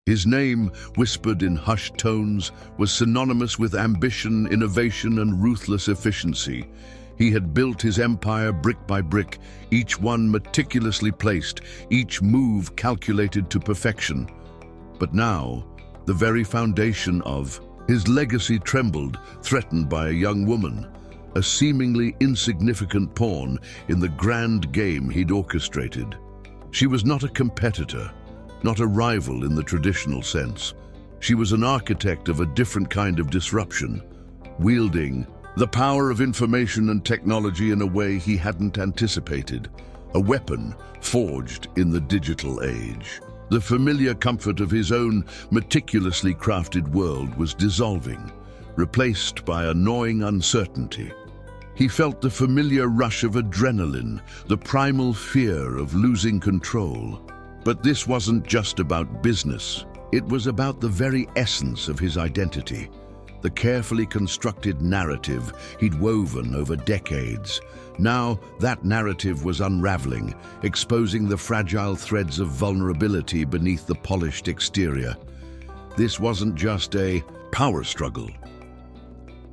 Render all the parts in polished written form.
His name, whispered in hushed tones, was synonymous with ambition, innovation, and ruthless efficiency. He had built his empire brick by brick, each one meticulously placed, each move calculated to perfection. But now, the very foundation of his legacy trembled, threatened by a young woman, a seemingly insignificant pawn in the grand game he'd orchestrated. She was not a competitor, not a rival in the traditional sense. She was an architect of a different kind of disruption, wielding the power of information and technology in a way he hadn't anticipated, a weapon forged in the digital age. The familiar comfort of his own meticulously crafted world was dissolving, replaced by a gnawing uncertainty. He felt the familiar rush of adrenaline, the primal fear of losing control. But this wasn't just about business. It was about the very essence of his identity, the carefully constructed narrative he'd woven over decades. Now, that narrative was unraveling, exposing the fragile threads of vulnerability beneath the polished exterior. This wasn't just a power struggle.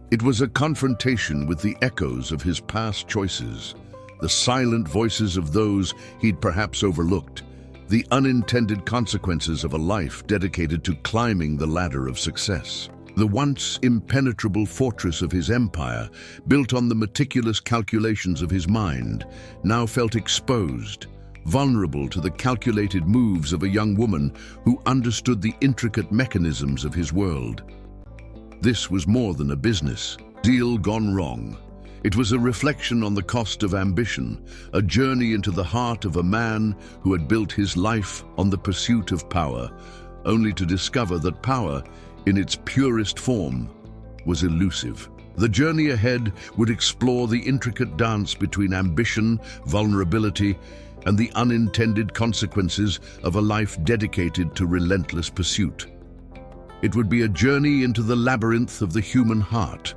It was a confrontation with the echoes of his past choices, the silent voices of those he'd perhaps overlooked, the unintended consequences of a life dedicated to climbing the ladder of success. The once impenetrable fortress of his empire, built on the meticulous calculations of his mind, now felt exposed, vulnerable to the calculated moves of a young woman who understood the intricate mechanisms of his world. This was more than a business deal gone wrong. It was a reflection on the cost of ambition, a journey into the heart of a man who had built his life on the pursuit of power, only to discover that power, in its purest form, was elusive. The journey ahead would explore the intricate dance between ambition, vulnerability, and the unintended consequences of a life dedicated to relentless pursuit. It would be a journey into the labyrinth of the human heart,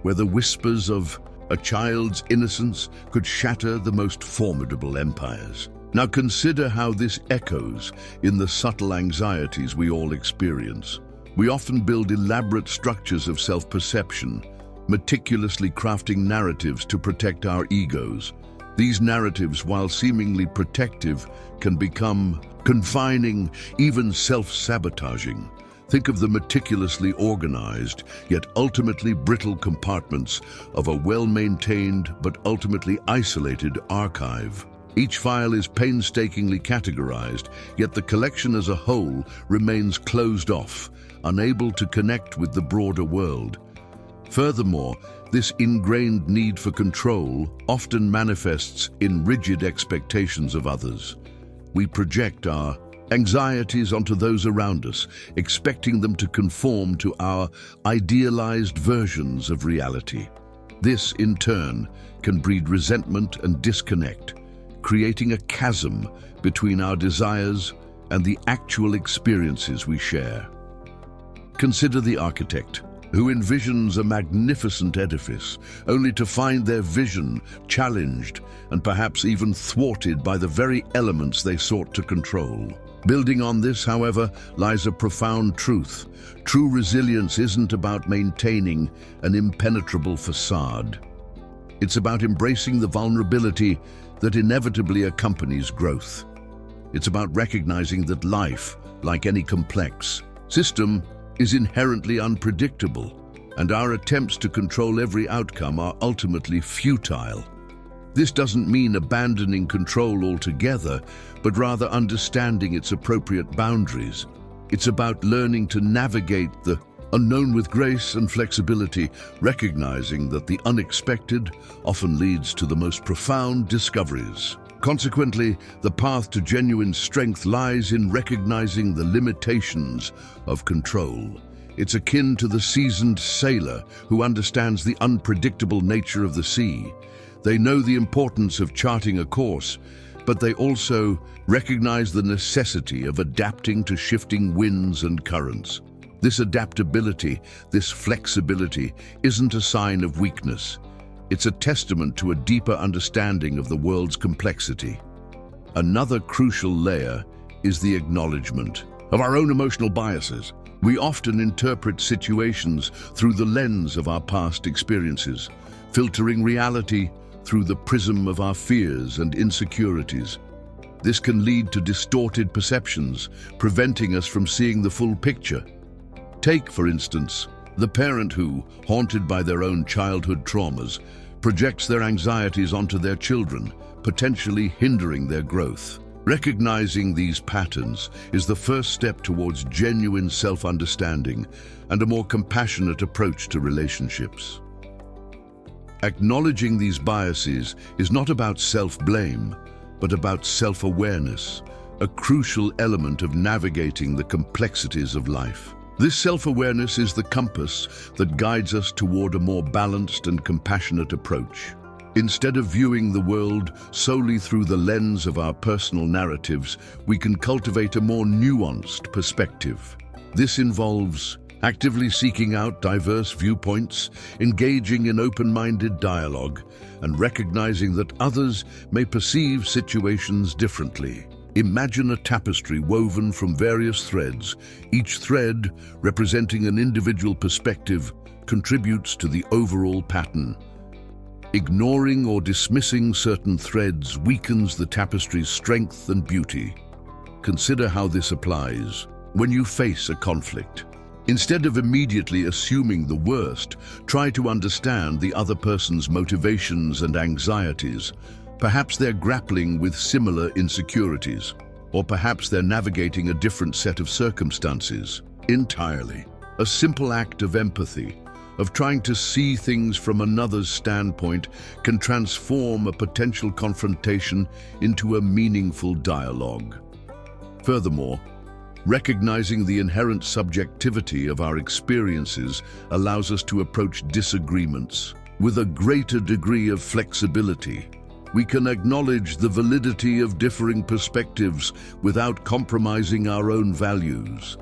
where the whispers of a child's innocence could shatter the most formidable empires. Now consider how this echoes in the subtle anxieties we all experience. We often build elaborate structures of self-perception, meticulously crafting narratives to protect our egos. These narratives, while seemingly protective, can become confining, even self-sabotaging. Think of the meticulously organized, yet ultimately brittle compartments of a well-maintained but ultimately isolated archive. Each file is painstakingly categorized, yet the collection as a whole remains closed off, unable to connect with the broader world. Furthermore, this ingrained need for control often manifests in rigid expectations of others. We project our anxieties onto those around us, expecting them to conform to our idealized versions of reality. This, in turn, can breed resentment and disconnect, creating a chasm between our desires and the actual experiences we share. Consider the architect, who envisions a magnificent edifice, only to find their vision challenged and perhaps even thwarted by the very elements they sought to control. Building on this, however, lies a profound truth. True resilience isn't about maintaining an impenetrable facade. It's about embracing the vulnerability that inevitably accompanies growth. It's about recognizing that life, like any complex system, is inherently unpredictable, and our attempts to control every outcome are ultimately futile. This doesn't mean abandoning control altogether, but rather understanding its appropriate boundaries. It's about learning to navigate the unknown with grace and flexibility, recognizing that the unexpected often leads to the most profound discoveries. Consequently, the path to genuine strength lies in recognizing the limitations of control. It's akin to the seasoned sailor who understands the unpredictable nature of the sea. They know the importance of charting a course, but they also recognize the necessity of adapting to shifting winds and currents. This adaptability, this flexibility, isn't a sign of weakness. It's a testament to a deeper understanding of the world's complexity. Another crucial layer is the acknowledgement of our own emotional biases. We often interpret situations through the lens of our past experiences, filtering reality through the prism of our fears and insecurities. This can lead to distorted perceptions, preventing us from seeing the full picture. Take, for instance, the parent who, haunted by their own childhood traumas, projects their anxieties onto their children, potentially hindering their growth. Recognizing these patterns is the first step towards genuine self-understanding and a more compassionate approach to relationships. Acknowledging these biases is not about self-blame, but about self-awareness, a crucial element of navigating the complexities of life. This self-awareness is the compass that guides us toward a more balanced and compassionate approach. Instead of viewing the world solely through the lens of our personal narratives, we can cultivate a more nuanced perspective. This involves actively seeking out diverse viewpoints, engaging in open-minded dialogue, and recognizing that others may perceive situations differently. Imagine a tapestry woven from various threads. Each thread, representing an individual perspective, contributes to the overall pattern. Ignoring or dismissing certain threads weakens the tapestry's strength and beauty. Consider how this applies when you face a conflict. Instead of immediately assuming the worst, try to understand the other person's motivations and anxieties. Perhaps they're grappling with similar insecurities, or perhaps they're navigating a different set of circumstances entirely. A simple act of empathy, of trying to see things from another's standpoint, can transform a potential confrontation into a meaningful dialogue. Furthermore, recognizing the inherent subjectivity of our experiences allows us to approach disagreements with a greater degree of flexibility. We can acknowledge the validity of differing perspectives without compromising our own values.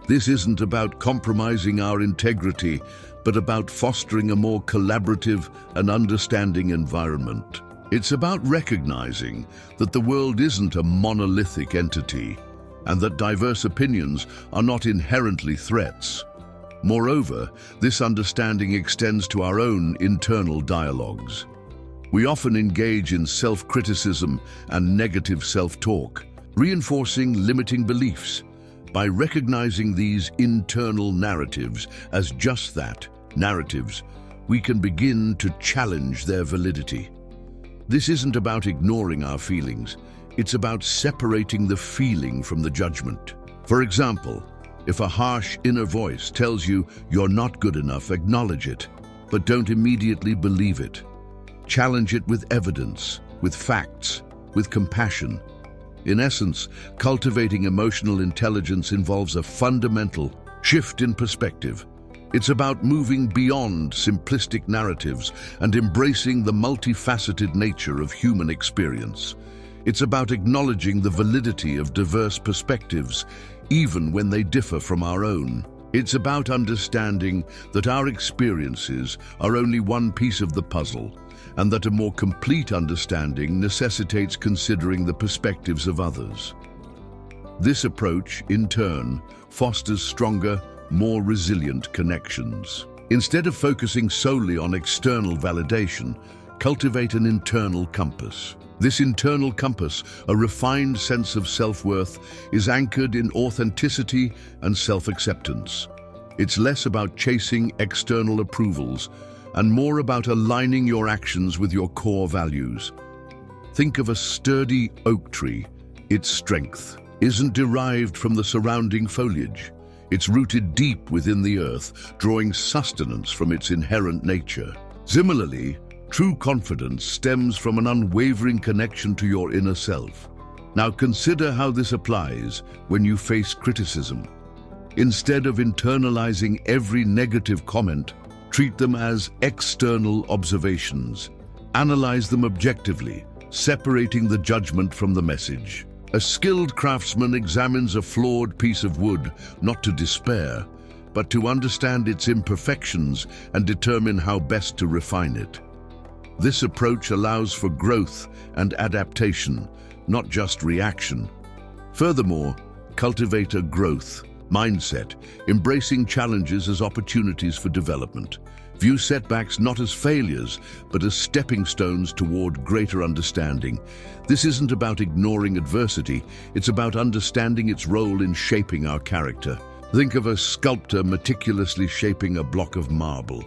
This isn't about compromising our integrity, but about fostering a more collaborative and understanding environment. It's about recognizing that the world isn't a monolithic entity, and that diverse opinions are not inherently threats. Moreover, this understanding extends to our own internal dialogues. We often engage in self-criticism and negative self-talk, reinforcing limiting beliefs. By recognizing these internal narratives as just that, narratives, we can begin to challenge their validity. This isn't about ignoring our feelings, it's about separating the feeling from the judgment. For example, if a harsh inner voice tells you you're not good enough, acknowledge it, but don't immediately believe it. Challenge it with evidence, with facts, with compassion. In essence, cultivating emotional intelligence involves a fundamental shift in perspective. It's about moving beyond simplistic narratives and embracing the multifaceted nature of human experience. It's about acknowledging the validity of diverse perspectives, even when they differ from our own. It's about understanding that our experiences are only one piece of the puzzle, and that a more complete understanding necessitates considering the perspectives of others. This approach, in turn, fosters stronger, more resilient connections. Instead of focusing solely on external validation, cultivate an internal compass. This internal compass, a refined sense of self-worth, is anchored in authenticity and self-acceptance. It's less about chasing external approvals and more about aligning your actions with your core values. Think of a sturdy oak tree. Its strength isn't derived from the surrounding foliage. It's rooted deep within the earth, drawing sustenance from its inherent nature. Similarly, true confidence stems from an unwavering connection to your inner self. Now consider how this applies when you face criticism. Instead of internalizing every negative comment, treat them as external observations. Analyze them objectively, separating the judgment from the message. A skilled craftsman examines a flawed piece of wood, not to despair, but to understand its imperfections and determine how best to refine it. This approach allows for growth and adaptation, not just reaction. Furthermore, cultivate a growth mindset, embracing challenges as opportunities for development. View setbacks not as failures, but as stepping stones toward greater understanding. This isn't about ignoring adversity, it's about understanding its role in shaping our character. Think of a sculptor meticulously shaping a block of marble.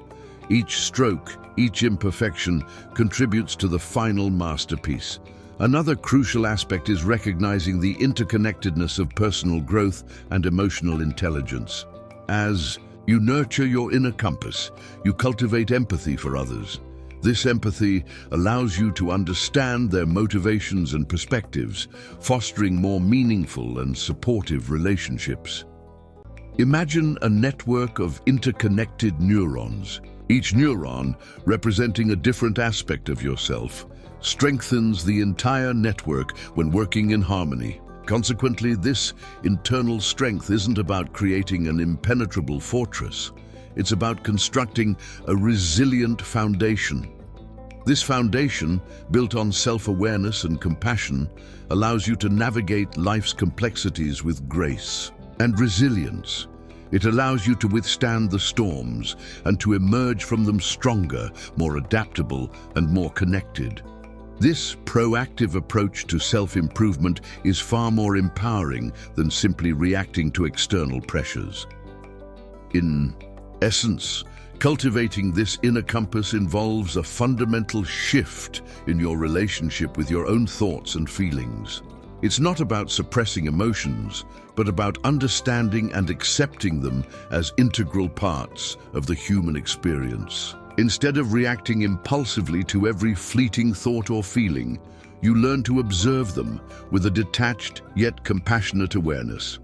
Each stroke, each imperfection contributes to the final masterpiece. Another crucial aspect is recognizing the interconnectedness of personal growth and emotional intelligence. As you nurture your inner compass, you cultivate empathy for others. This empathy allows you to understand their motivations and perspectives, fostering more meaningful and supportive relationships. Imagine a network of interconnected neurons. Each neuron, representing a different aspect of yourself, strengthens the entire network when working in harmony. Consequently, this internal strength isn't about creating an impenetrable fortress. It's about constructing a resilient foundation. This foundation, built on self-awareness and compassion, allows you to navigate life's complexities with grace and resilience. It allows you to withstand the storms and to emerge from them stronger, more adaptable, and more connected. This proactive approach to self-improvement is far more empowering than simply reacting to external pressures. In essence, cultivating this inner compass involves a fundamental shift in your relationship with your own thoughts and feelings. It's not about suppressing emotions, but about understanding and accepting them as integral parts of the human experience. Instead of reacting impulsively to every fleeting thought or feeling, you learn to observe them with a detached yet compassionate awareness.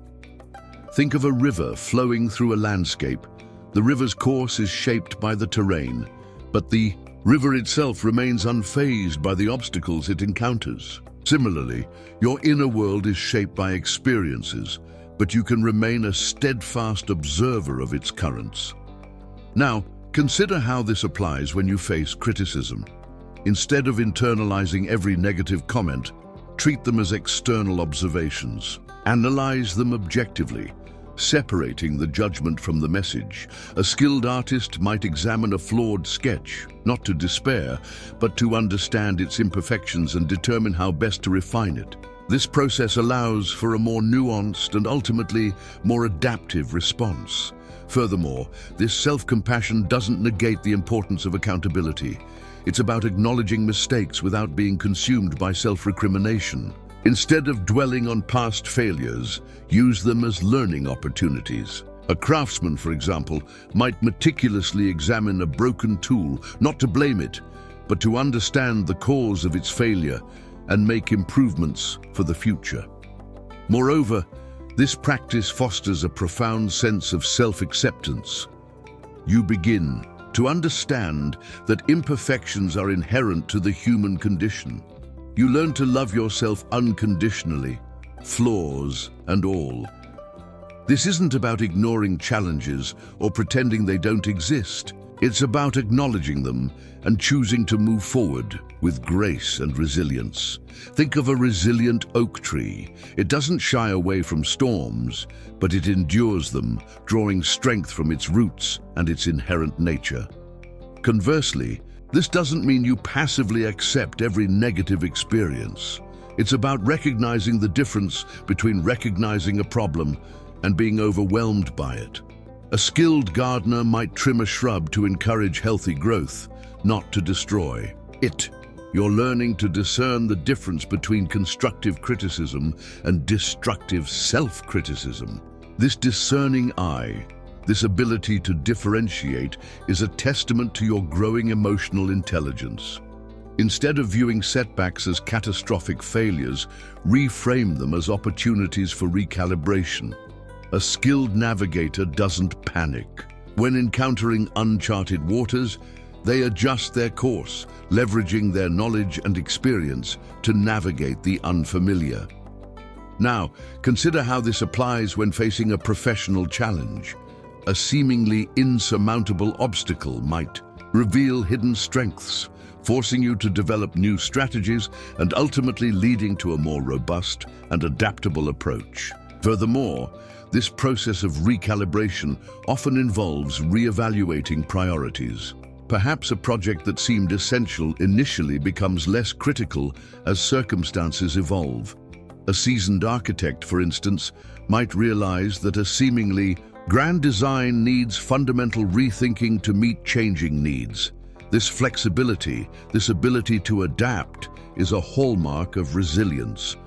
Think of a river flowing through a landscape. The river's course is shaped by the terrain, but the river itself remains unfazed by the obstacles it encounters. Similarly, your inner world is shaped by experiences, but you can remain a steadfast observer of its currents. Now, consider how this applies when you face criticism. Instead of internalizing every negative comment, treat them as external observations. Analyze them objectively, separating the judgment from the message. A skilled artist might examine a flawed sketch, not to despair, but to understand its imperfections and determine how best to refine it. This process allows for a more nuanced and ultimately more adaptive response. Furthermore, this self-compassion doesn't negate the importance of accountability. It's about acknowledging mistakes without being consumed by self-recrimination. Instead of dwelling on past failures, use them as learning opportunities. A craftsman, for example, might meticulously examine a broken tool, not to blame it, but to understand the cause of its failure and make improvements for the future. Moreover, this practice fosters a profound sense of self-acceptance. You begin to understand that imperfections are inherent to the human condition. You learn to love yourself unconditionally, flaws and all. This isn't about ignoring challenges or pretending they don't exist. It's about acknowledging them and choosing to move forward with grace and resilience. Think of a resilient oak tree. It doesn't shy away from storms, but it endures them, drawing strength from its roots and its inherent nature. Conversely, this doesn't mean you passively accept every negative experience. It's about recognizing the difference between recognizing a problem and being overwhelmed by it. A skilled gardener might trim a shrub to encourage healthy growth, not to destroy it. You're learning to discern the difference between constructive criticism and destructive self-criticism. This discerning eye, this ability to differentiate, is a testament to your growing emotional intelligence. Instead of viewing setbacks as catastrophic failures, reframe them as opportunities for recalibration. A skilled navigator doesn't panic. When encountering uncharted waters, they adjust their course, leveraging their knowledge and experience to navigate the unfamiliar. Now, consider how this applies when facing a professional challenge. A seemingly insurmountable obstacle might reveal hidden strengths, forcing you to develop new strategies and ultimately leading to a more robust and adaptable approach. Furthermore, this process of recalibration often involves re-evaluating priorities. Perhaps a project that seemed essential initially becomes less critical as circumstances evolve. A seasoned architect, for instance, might realize that a seemingly grand design needs fundamental rethinking to meet changing needs. This flexibility, this ability to adapt, is a hallmark of resilience.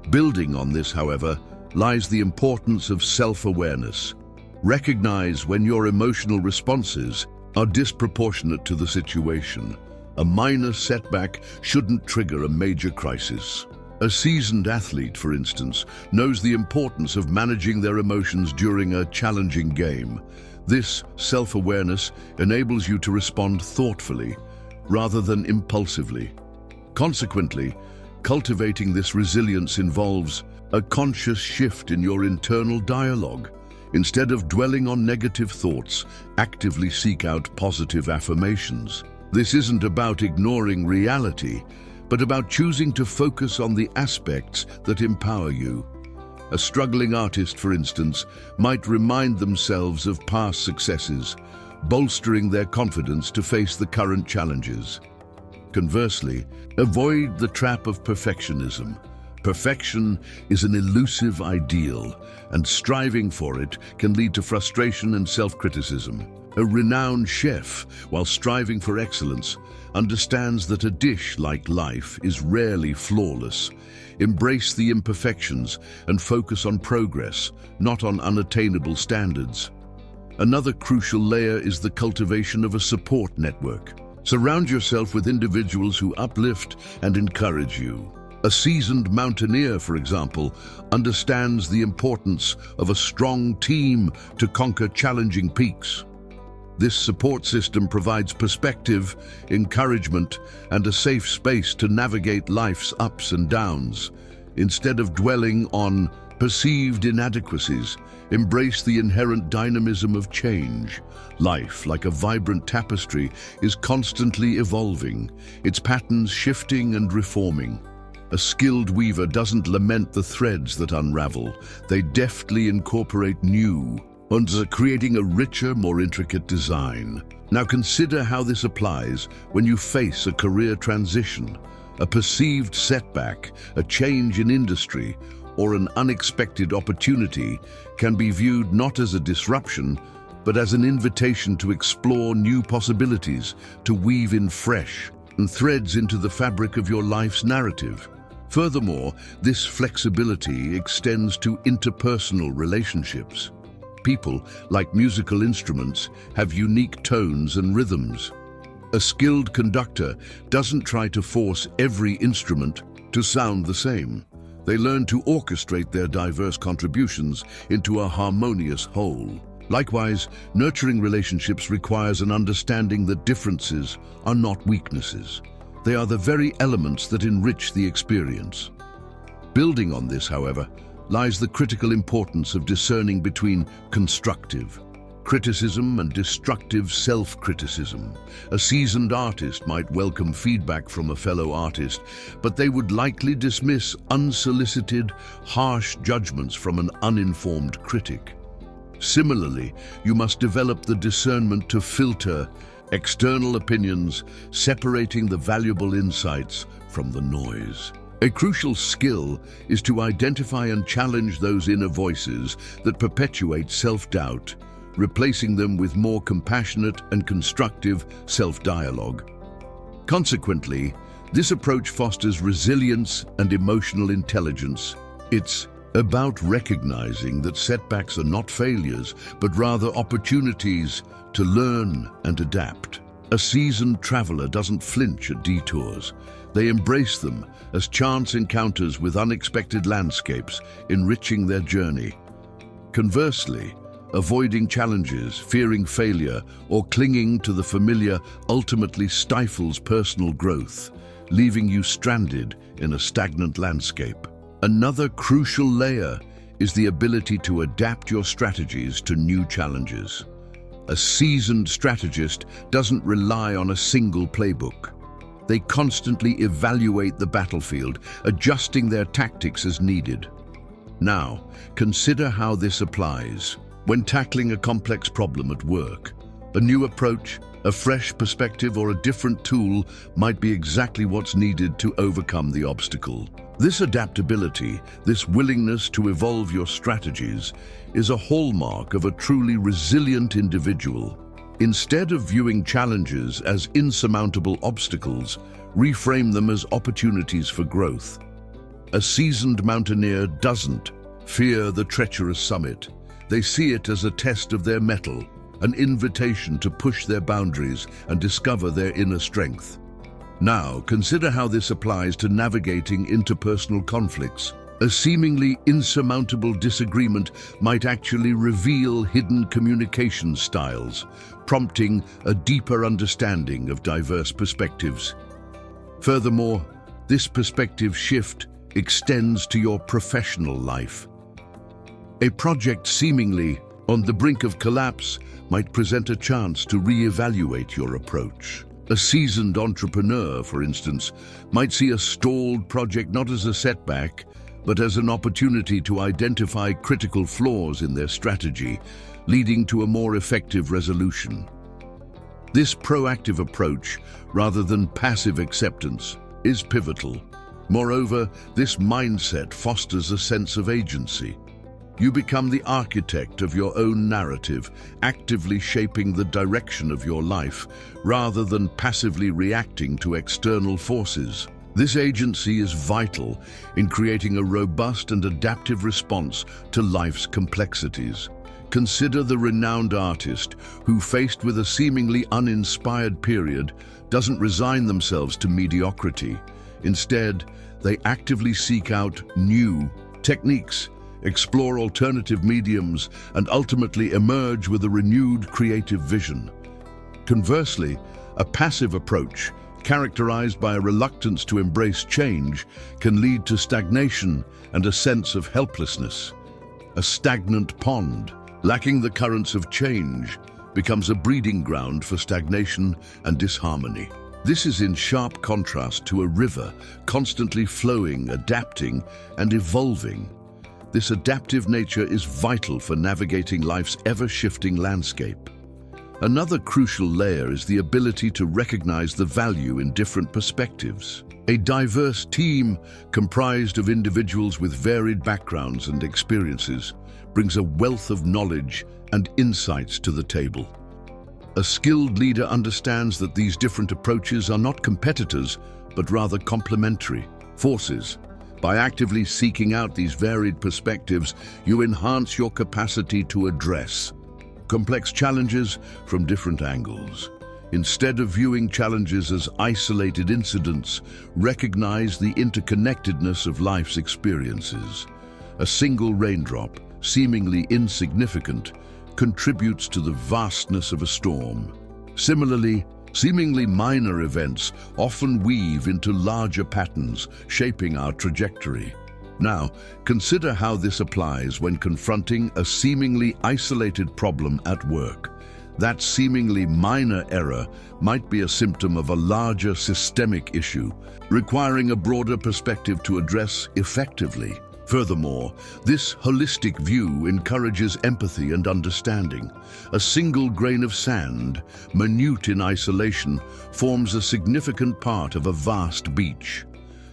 Building on this, however, lies the importance of self-awareness. Recognize when your emotional responses are disproportionate to the situation. A minor setback shouldn't trigger a major crisis. A seasoned athlete, for instance, knows the importance of managing their emotions during a challenging game. This self-awareness enables you to respond thoughtfully rather than impulsively. Consequently, cultivating this resilience involves a conscious shift in your internal dialogue. Instead of dwelling on negative thoughts, actively seek out positive affirmations. This isn't about ignoring reality, but about choosing to focus on the aspects that empower you. A struggling artist, for instance, might remind themselves of past successes, bolstering their confidence to face the current challenges. Conversely, avoid the trap of perfectionism. Perfection is an elusive ideal, and striving for it can lead to frustration and self-criticism. A renowned chef, while striving for excellence, understands that a dish, like life, is rarely flawless. Embrace the imperfections and focus on progress, not on unattainable standards. Another crucial layer is the cultivation of a support network. Surround yourself with individuals who uplift and encourage you. A seasoned mountaineer, for example, understands the importance of a strong team to conquer challenging peaks. This support system provides perspective, encouragement, and a safe space to navigate life's ups and downs. Instead of dwelling on perceived inadequacies, embrace the inherent dynamism of change. Life, like a vibrant tapestry, is constantly evolving, its patterns shifting and reforming. A skilled weaver doesn't lament the threads that unravel. They deftly incorporate new ones, creating a richer, more intricate design. Now consider how this applies when you face a career transition. A perceived setback, a change in industry, or an unexpected opportunity can be viewed not as a disruption, but as an invitation to explore new possibilities, to weave in fresh threads into the fabric of your life's narrative. Furthermore, this flexibility extends to interpersonal relationships. People, like musical instruments, have unique tones and rhythms. A skilled conductor doesn't try to force every instrument to sound the same. They learn to orchestrate their diverse contributions into a harmonious whole. Likewise, nurturing relationships requires an understanding that differences are not weaknesses. They are the very elements that enrich the experience. Building on this, however, lies the critical importance of discerning between constructive criticism and destructive self-criticism. A seasoned artist might welcome feedback from a fellow artist, but they would likely dismiss unsolicited, harsh judgments from an uninformed critic. Similarly, you must develop the discernment to filter external opinions, separating the valuable insights from the noise. A crucial skill is to identify and challenge those inner voices that perpetuate self-doubt, replacing them with more compassionate and constructive self-dialogue. Consequently, this approach fosters resilience and emotional intelligence. It's about recognizing that setbacks are not failures, but rather opportunities to learn and adapt. A seasoned traveler doesn't flinch at detours. They embrace them as chance encounters with unexpected landscapes, enriching their journey. Conversely, avoiding challenges, fearing failure, or clinging to the familiar ultimately stifles personal growth, leaving you stranded in a stagnant landscape. Another crucial layer is the ability to adapt your strategies to new challenges. A seasoned strategist doesn't rely on a single playbook. They constantly evaluate the battlefield, adjusting their tactics as needed. Now, consider how this applies when tackling a complex problem at work. A new approach, a fresh perspective, or a different tool might be exactly what's needed to overcome the obstacle. This adaptability, this willingness to evolve your strategies, is a hallmark of a truly resilient individual. Instead of viewing challenges as insurmountable obstacles, reframe them as opportunities for growth. A seasoned mountaineer doesn't fear the treacherous summit. They see it as a test of their mettle, an invitation to push their boundaries and discover their inner strength. Now, consider how this applies to navigating interpersonal conflicts. A seemingly insurmountable disagreement might actually reveal hidden communication styles, prompting a deeper understanding of diverse perspectives. Furthermore, this perspective shift extends to your professional life. A project seemingly on the brink of collapse might present a chance to reevaluate your approach. A seasoned entrepreneur, for instance, might see a stalled project not as a setback, but as an opportunity to identify critical flaws in their strategy, leading to a more effective resolution. This proactive approach, rather than passive acceptance, is pivotal. Moreover, this mindset fosters a sense of agency. You become the architect of your own narrative, actively shaping the direction of your life, rather than passively reacting to external forces. This agency is vital in creating a robust and adaptive response to life's complexities. Consider the renowned artist who, faced with a seemingly uninspired period, doesn't resign themselves to mediocrity. Instead, they actively seek out new techniques, explore alternative mediums, and ultimately emerge with a renewed creative vision. Conversely, a passive approach, characterized by a reluctance to embrace change, can lead to stagnation and a sense of helplessness. A stagnant pond, lacking the currents of change, becomes a breeding ground for stagnation and disharmony. This is in sharp contrast to a river, constantly flowing, adapting, and evolving. This adaptive nature is vital for navigating life's ever-shifting landscape. Another crucial layer is the ability to recognize the value in different perspectives. A diverse team comprised of individuals with varied backgrounds and experiences brings a wealth of knowledge and insights to the table. A skilled leader understands that these different approaches are not competitors, but rather complementary forces. By actively seeking out these varied perspectives, you enhance your capacity to address complex challenges from different angles. Instead of viewing challenges as isolated incidents, recognize the interconnectedness of life's experiences. A single raindrop, seemingly insignificant, contributes to the vastness of a storm. Similarly, seemingly minor events often weave into larger patterns, shaping our trajectory. Now, consider how this applies when confronting a seemingly isolated problem at work. That seemingly minor error might be a symptom of a larger systemic issue, requiring a broader perspective to address effectively. Furthermore, this holistic view encourages empathy and understanding. A single grain of sand, minute in isolation, forms a significant part of a vast beach.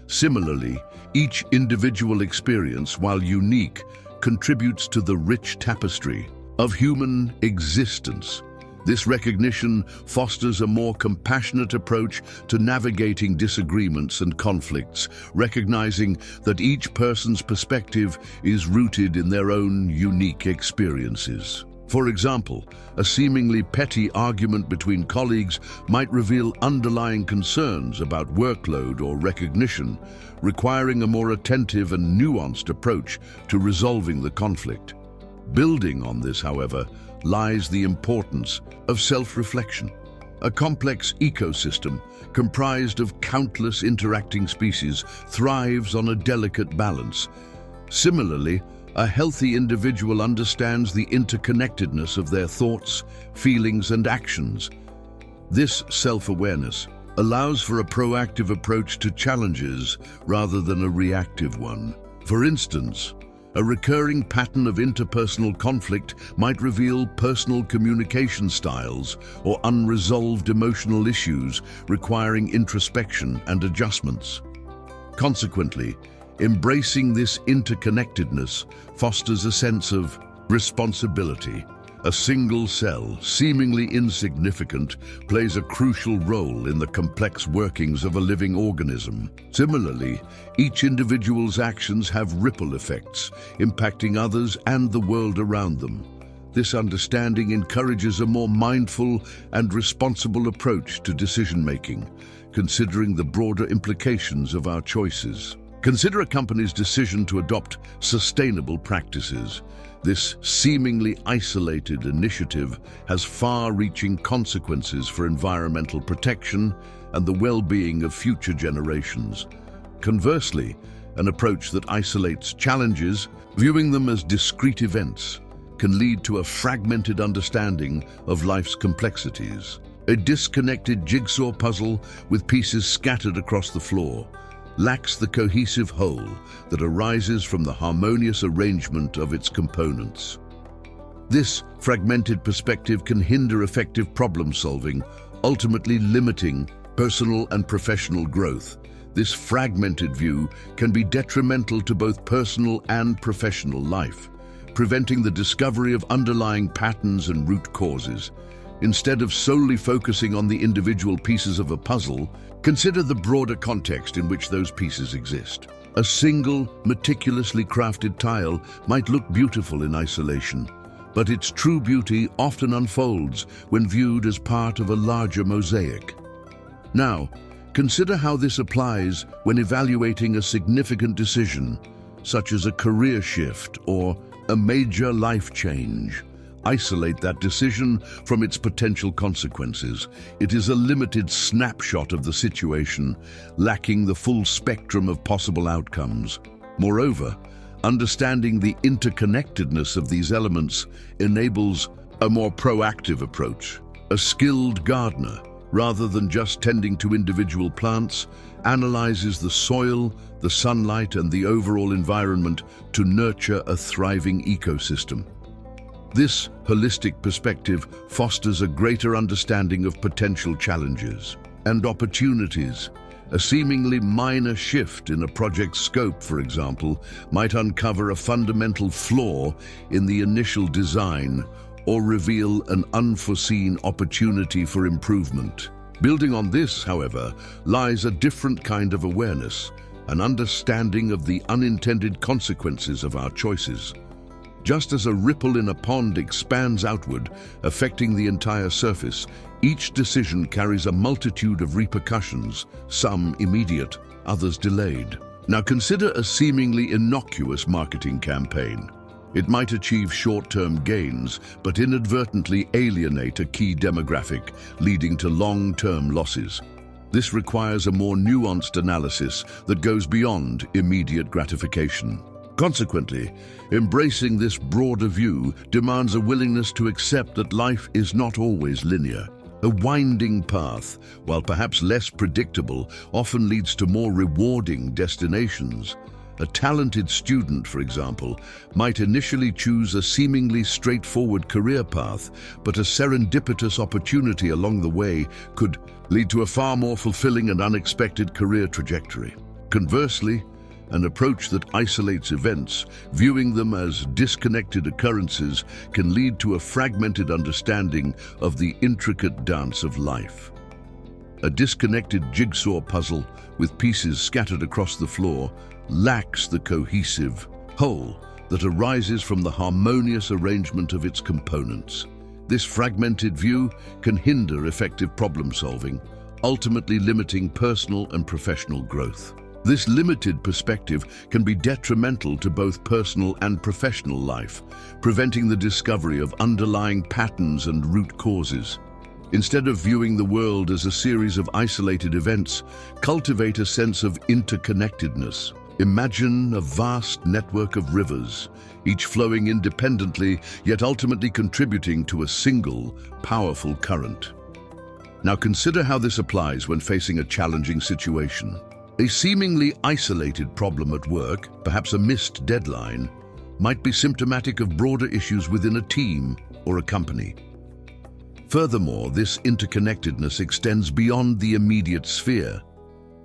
Similarly, each individual experience, while unique, contributes to the rich tapestry of human existence. This recognition fosters a more compassionate approach to navigating disagreements and conflicts, recognizing that each person's perspective is rooted in their own unique experiences. For example, a seemingly petty argument between colleagues might reveal underlying concerns about workload or recognition, requiring a more attentive and nuanced approach to resolving the conflict. Building on this, however, lies the importance of self-reflection. A complex ecosystem comprised of countless interacting species thrives on a delicate balance. Similarly, a healthy individual understands the interconnectedness of their thoughts, feelings, and actions. This self-awareness allows for a proactive approach to challenges rather than a reactive one. For instance, A recurring pattern of interpersonal conflict might reveal personal communication styles or unresolved emotional issues requiring introspection and adjustments. Consequently, embracing this interconnectedness fosters a sense of responsibility. A single cell, seemingly insignificant, plays a crucial role in the complex workings of a living organism. Similarly, each individual's actions have ripple effects, impacting others and the world around them. This understanding encourages a more mindful and responsible approach to decision-making, considering the broader implications of our choices. Consider a company's decision to adopt sustainable practices. This seemingly isolated initiative has far-reaching consequences for environmental protection and the well-being of future generations. Conversely, an approach that isolates challenges, viewing them as discrete events, can lead to a fragmented understanding of life's complexities. A disconnected jigsaw puzzle with pieces scattered across the floor lacks the cohesive whole that arises from the harmonious arrangement of its components. This fragmented perspective can hinder effective problem-solving, ultimately limiting personal and professional growth. This fragmented view can be detrimental to both personal and professional life, preventing the discovery of underlying patterns and root causes. Instead of solely focusing on the individual pieces of a puzzle, consider the broader context in which those pieces exist. A single, meticulously crafted tile might look beautiful in isolation, but its true beauty often unfolds when viewed as part of a larger mosaic. Now, consider how this applies when evaluating a significant decision, such as a career shift or a major life change. Isolate that decision from its potential consequences. It is a limited snapshot of the situation, lacking the full spectrum of possible outcomes. Moreover, understanding the interconnectedness of these elements enables a more proactive approach. A skilled gardener, rather than just tending to individual plants, analyzes the soil, the sunlight, and the overall environment to nurture a thriving ecosystem. This holistic perspective fosters a greater understanding of potential challenges and opportunities. A seemingly minor shift in a project's scope, for example, might uncover a fundamental flaw in the initial design or reveal an unforeseen opportunity for improvement. Building on this, however, lies a different kind of awareness, an understanding of the unintended consequences of our choices. Just as a ripple in a pond expands outward, affecting the entire surface, each decision carries a multitude of repercussions, some immediate, others delayed. Now consider a seemingly innocuous marketing campaign. It might achieve short-term gains, but inadvertently alienate a key demographic, leading to long-term losses. This requires a more nuanced analysis that goes beyond immediate gratification. Consequently, embracing this broader view demands a willingness to accept that life is not always linear. A winding path, while perhaps less predictable, often leads to more rewarding destinations. A talented student, for example, might initially choose a seemingly straightforward career path, but a serendipitous opportunity along the way could lead to a far more fulfilling and unexpected career trajectory. Conversely, an approach that isolates events, viewing them as disconnected occurrences, can lead to a fragmented understanding of the intricate dance of life. A disconnected jigsaw puzzle with pieces scattered across the floor lacks the cohesive whole that arises from the harmonious arrangement of its components. This fragmented view can hinder effective problem-solving, ultimately limiting personal and professional growth. This limited perspective can be detrimental to both personal and professional life, preventing the discovery of underlying patterns and root causes. Instead of viewing the world as a series of isolated events, cultivate a sense of interconnectedness. Imagine a vast network of rivers, each flowing independently, yet ultimately contributing to a single, powerful current. Now consider how this applies when facing a challenging situation. A seemingly isolated problem at work, perhaps a missed deadline, might be symptomatic of broader issues within a team or a company. Furthermore, this interconnectedness extends beyond the immediate sphere.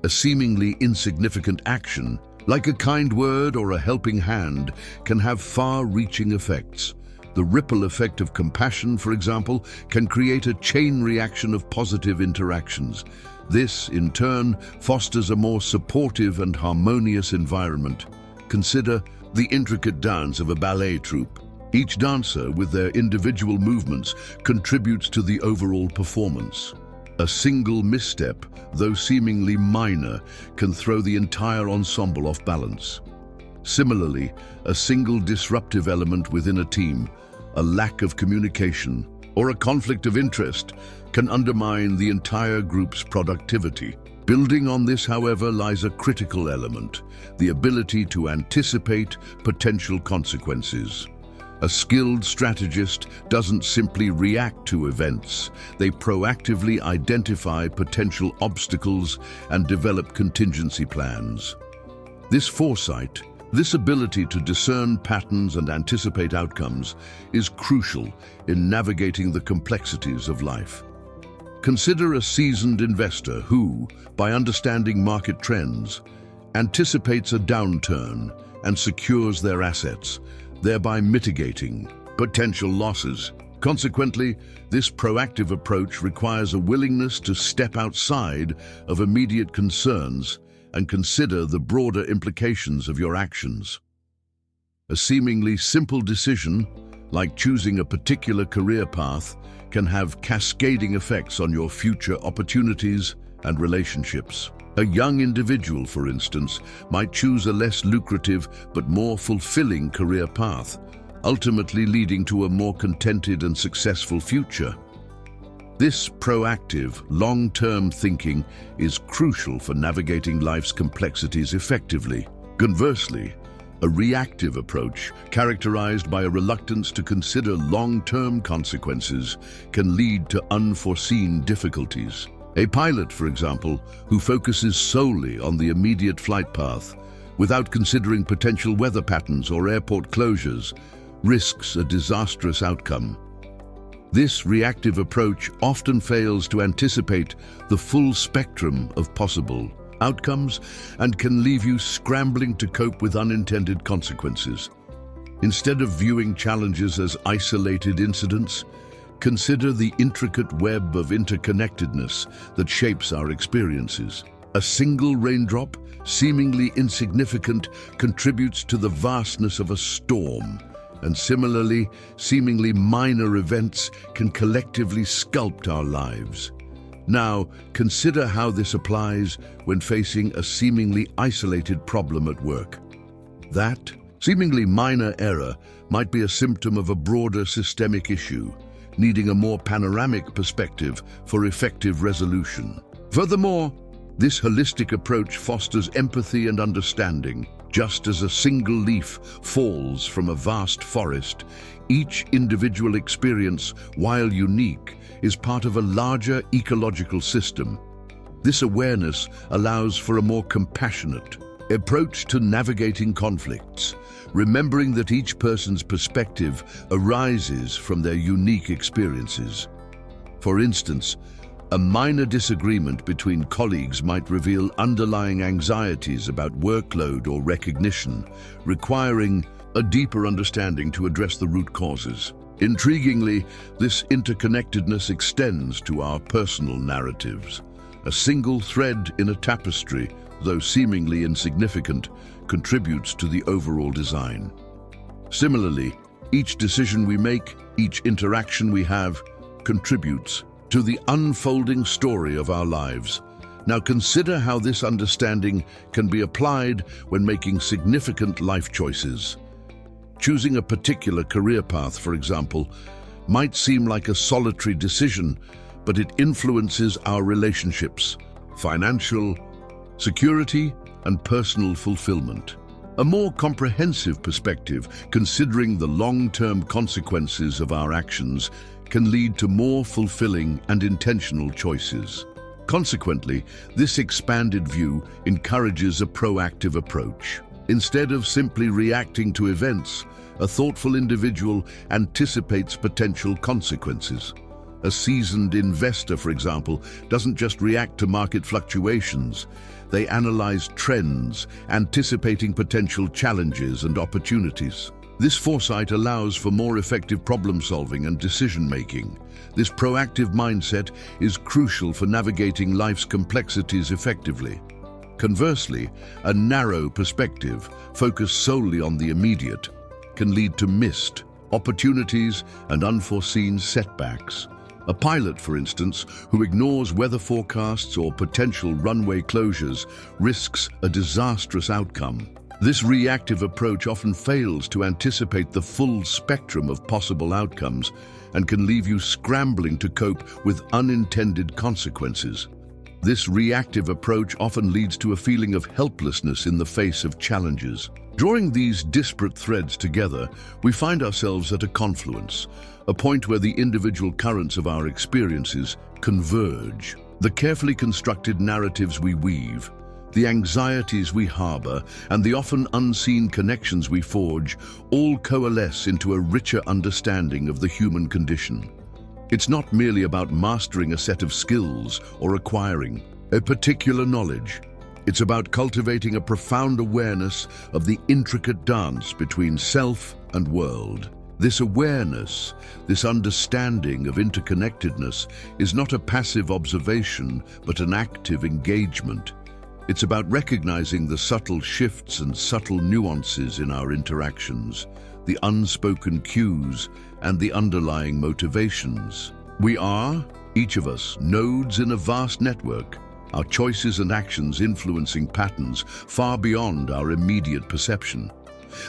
A seemingly insignificant action, like a kind word or a helping hand, can have far-reaching effects. The ripple effect of compassion, for example, can create a chain reaction of positive interactions. This, in turn, fosters a more supportive and harmonious environment. Consider the intricate dance of a ballet troupe. Each dancer, with their individual movements, contributes to the overall performance. A single misstep, though seemingly minor, can throw the entire ensemble off balance. Similarly, a single disruptive element within a team, a lack of communication, or a conflict of interest, can undermine the entire group's productivity. Building on this, however, lies a critical element, the ability to anticipate potential consequences. A skilled strategist doesn't simply react to events. They proactively identify potential obstacles and develop contingency plans. This foresight, this ability to discern patterns and anticipate outcomes, is crucial in navigating the complexities of life. Consider a seasoned investor who, by understanding market trends, anticipates a downturn and secures their assets, thereby mitigating potential losses. Consequently, this proactive approach requires a willingness to step outside of immediate concerns and consider the broader implications of your actions. A seemingly simple decision, like choosing a particular career path, can have cascading effects on your future opportunities and relationships. A young individual, for instance, might choose a less lucrative but more fulfilling career path, ultimately leading to a more contented and successful future. This proactive, long-term thinking is crucial for navigating life's complexities effectively. Conversely, a reactive approach, characterized by a reluctance to consider long-term consequences, can lead to unforeseen difficulties. A pilot, for example, who focuses solely on the immediate flight path, without considering potential weather patterns or airport closures, risks a disastrous outcome. This reactive approach often fails to anticipate the full spectrum of possible outcomes and can leave you scrambling to cope with unintended consequences. Instead of viewing challenges as isolated incidents, consider the intricate web of interconnectedness that shapes our experiences. A single raindrop, seemingly insignificant, contributes to the vastness of a storm, and similarly, seemingly minor events can collectively sculpt our lives. Now, consider how this applies when facing a seemingly isolated problem at work. That seemingly minor error might be a symptom of a broader systemic issue, needing a more panoramic perspective for effective resolution. Furthermore, this holistic approach fosters empathy and understanding. Just as a single leaf falls from a vast forest, each individual experience, while unique, is part of a larger ecological system. This awareness allows for a more compassionate approach to navigating conflicts, remembering that each person's perspective arises from their unique experiences. For instance, a minor disagreement between colleagues might reveal underlying anxieties about workload or recognition, requiring a deeper understanding to address the root causes. Intriguingly, this interconnectedness extends to our personal narratives. A single thread in a tapestry, though seemingly insignificant, contributes to the overall design. Similarly, each decision we make, each interaction we have, contributes to the unfolding story of our lives. Now consider how this understanding can be applied when making significant life choices. Choosing a particular career path, for example, might seem like a solitary decision, but it influences our relationships, financial security, and personal fulfillment. A more comprehensive perspective, considering the long-term consequences of our actions, can lead to more fulfilling and intentional choices. Consequently, this expanded view encourages a proactive approach. Instead of simply reacting to events, A thoughtful individual anticipates potential consequences. A seasoned investor, for example, doesn't just react to market fluctuations. They analyze trends, anticipating potential challenges and opportunities. This foresight allows for more effective problem-solving and decision-making. This proactive mindset is crucial for navigating life's complexities effectively. Conversely, a narrow perspective, focused solely on the immediate, can lead to missed opportunities and unforeseen setbacks. A pilot, for instance, who ignores weather forecasts or potential runway closures risks a disastrous outcome. This reactive approach often fails to anticipate the full spectrum of possible outcomes and can leave you scrambling to cope with unintended consequences. This reactive approach often leads to a feeling of helplessness in the face of challenges. Drawing these disparate threads together, we find ourselves at a confluence, a point where the individual currents of our experiences converge. The carefully constructed narratives we weave, the anxieties we harbor, and the often unseen connections we forge all coalesce into a richer understanding of the human condition. It's not merely about mastering a set of skills or acquiring a particular knowledge. It's about cultivating a profound awareness of the intricate dance between self and world. This awareness, this understanding of interconnectedness, is not a passive observation, but an active engagement. It's about recognizing the subtle shifts and subtle nuances in our interactions, the unspoken cues, and the underlying motivations. We are, each of us, nodes in a vast network, our choices and actions influencing patterns far beyond our immediate perception.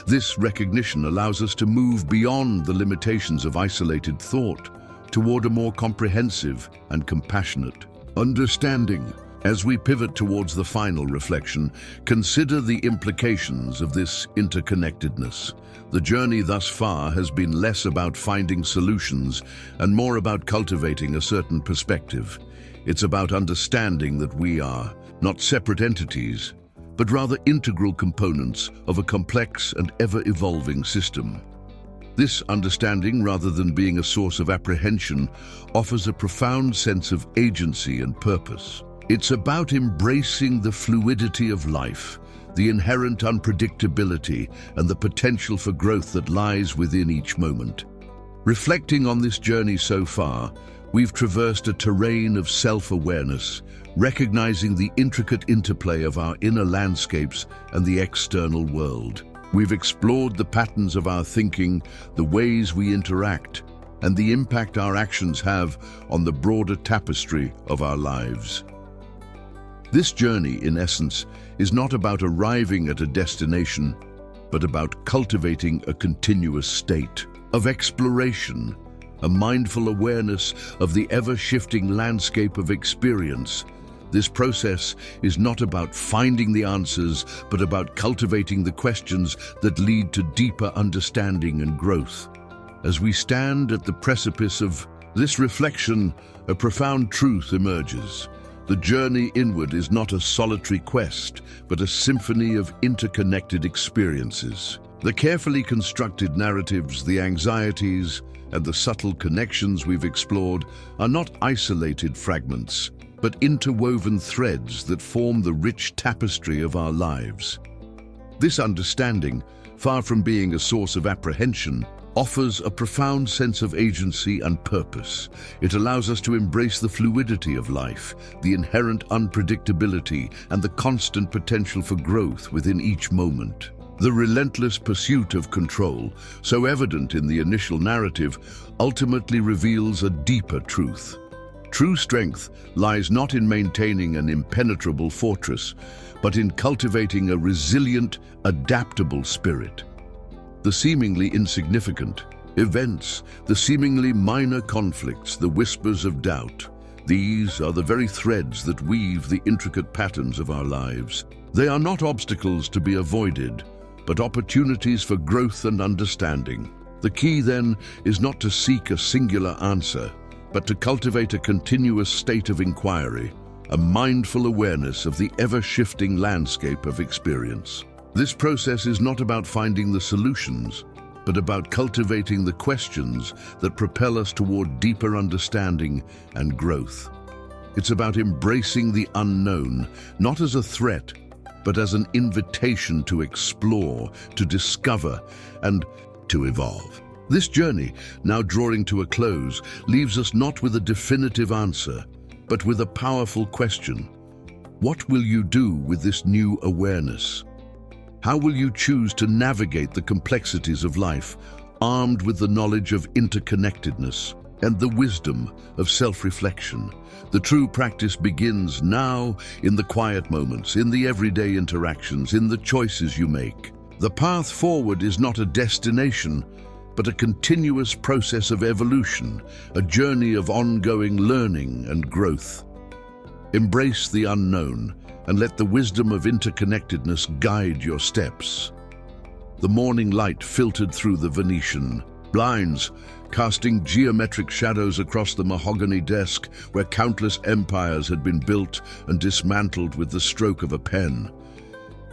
This recognition allows us to move beyond the limitations of isolated thought toward a more comprehensive and compassionate understanding. As we pivot towards the final reflection, consider the implications of this interconnectedness. The journey thus far has been less about finding solutions and more about cultivating a certain perspective. It's about understanding that we are not separate entities, but rather integral components of a complex and ever-evolving system. This understanding, rather than being a source of apprehension, offers a profound sense of agency and purpose. It's about embracing the fluidity of life, the inherent unpredictability, and the potential for growth that lies within each moment. Reflecting on this journey so far, we've traversed a terrain of self-awareness, recognizing the intricate interplay of our inner landscapes and the external world. We've explored the patterns of our thinking, the ways we interact, and the impact our actions have on the broader tapestry of our lives. This journey, in essence, is not about arriving at a destination, but about cultivating a continuous state of exploration, a mindful awareness of the ever-shifting landscape of experience. This process is not about finding the answers, but about cultivating the questions that lead to deeper understanding and growth. As we stand at the precipice of this reflection, a profound truth emerges. The journey inward is not a solitary quest, but a symphony of interconnected experiences. The carefully constructed narratives, the anxieties, and the subtle connections we've explored are not isolated fragments, but interwoven threads that form the rich tapestry of our lives. This understanding, far from being a source of apprehension, offers a profound sense of agency and purpose. It allows us to embrace the fluidity of life, the inherent unpredictability, and the constant potential for growth within each moment. The relentless pursuit of control, so evident in the initial narrative, ultimately reveals a deeper truth. True strength lies not in maintaining an impenetrable fortress, but in cultivating a resilient, adaptable spirit. The seemingly insignificant events, the seemingly minor conflicts, the whispers of doubt, these are the very threads that weave the intricate patterns of our lives. They are not obstacles to be avoided, but opportunities for growth and understanding. The key, then, is not to seek a singular answer, but to cultivate a continuous state of inquiry, a mindful awareness of the ever-shifting landscape of experience. This process is not about finding the solutions, but about cultivating the questions that propel us toward deeper understanding and growth. It's about embracing the unknown, not as a threat, but as an invitation to explore, to discover, and to evolve. This journey, now drawing to a close, leaves us not with a definitive answer, but with a powerful question. What will you do with this new awareness? How will you choose to navigate the complexities of life, armed with the knowledge of interconnectedness and the wisdom of self-reflection? The true practice begins now, in the quiet moments, in the everyday interactions, in the choices you make. The path forward is not a destination, but a continuous process of evolution, a journey of ongoing learning and growth. Embrace the unknown and let the wisdom of interconnectedness guide your steps. The morning light filtered through the Venetian blinds, casting geometric shadows across the mahogany desk where countless empires had been built and dismantled with the stroke of a pen.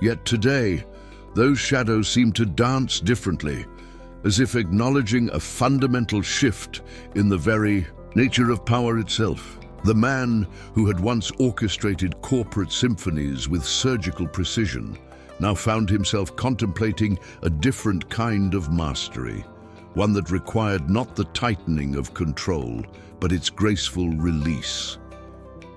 Yet today, those shadows seem to dance differently, as if acknowledging a fundamental shift in the very nature of power itself. The man who had once orchestrated corporate symphonies with surgical precision now found himself contemplating a different kind of mastery, one that required not the tightening of control, but its graceful release.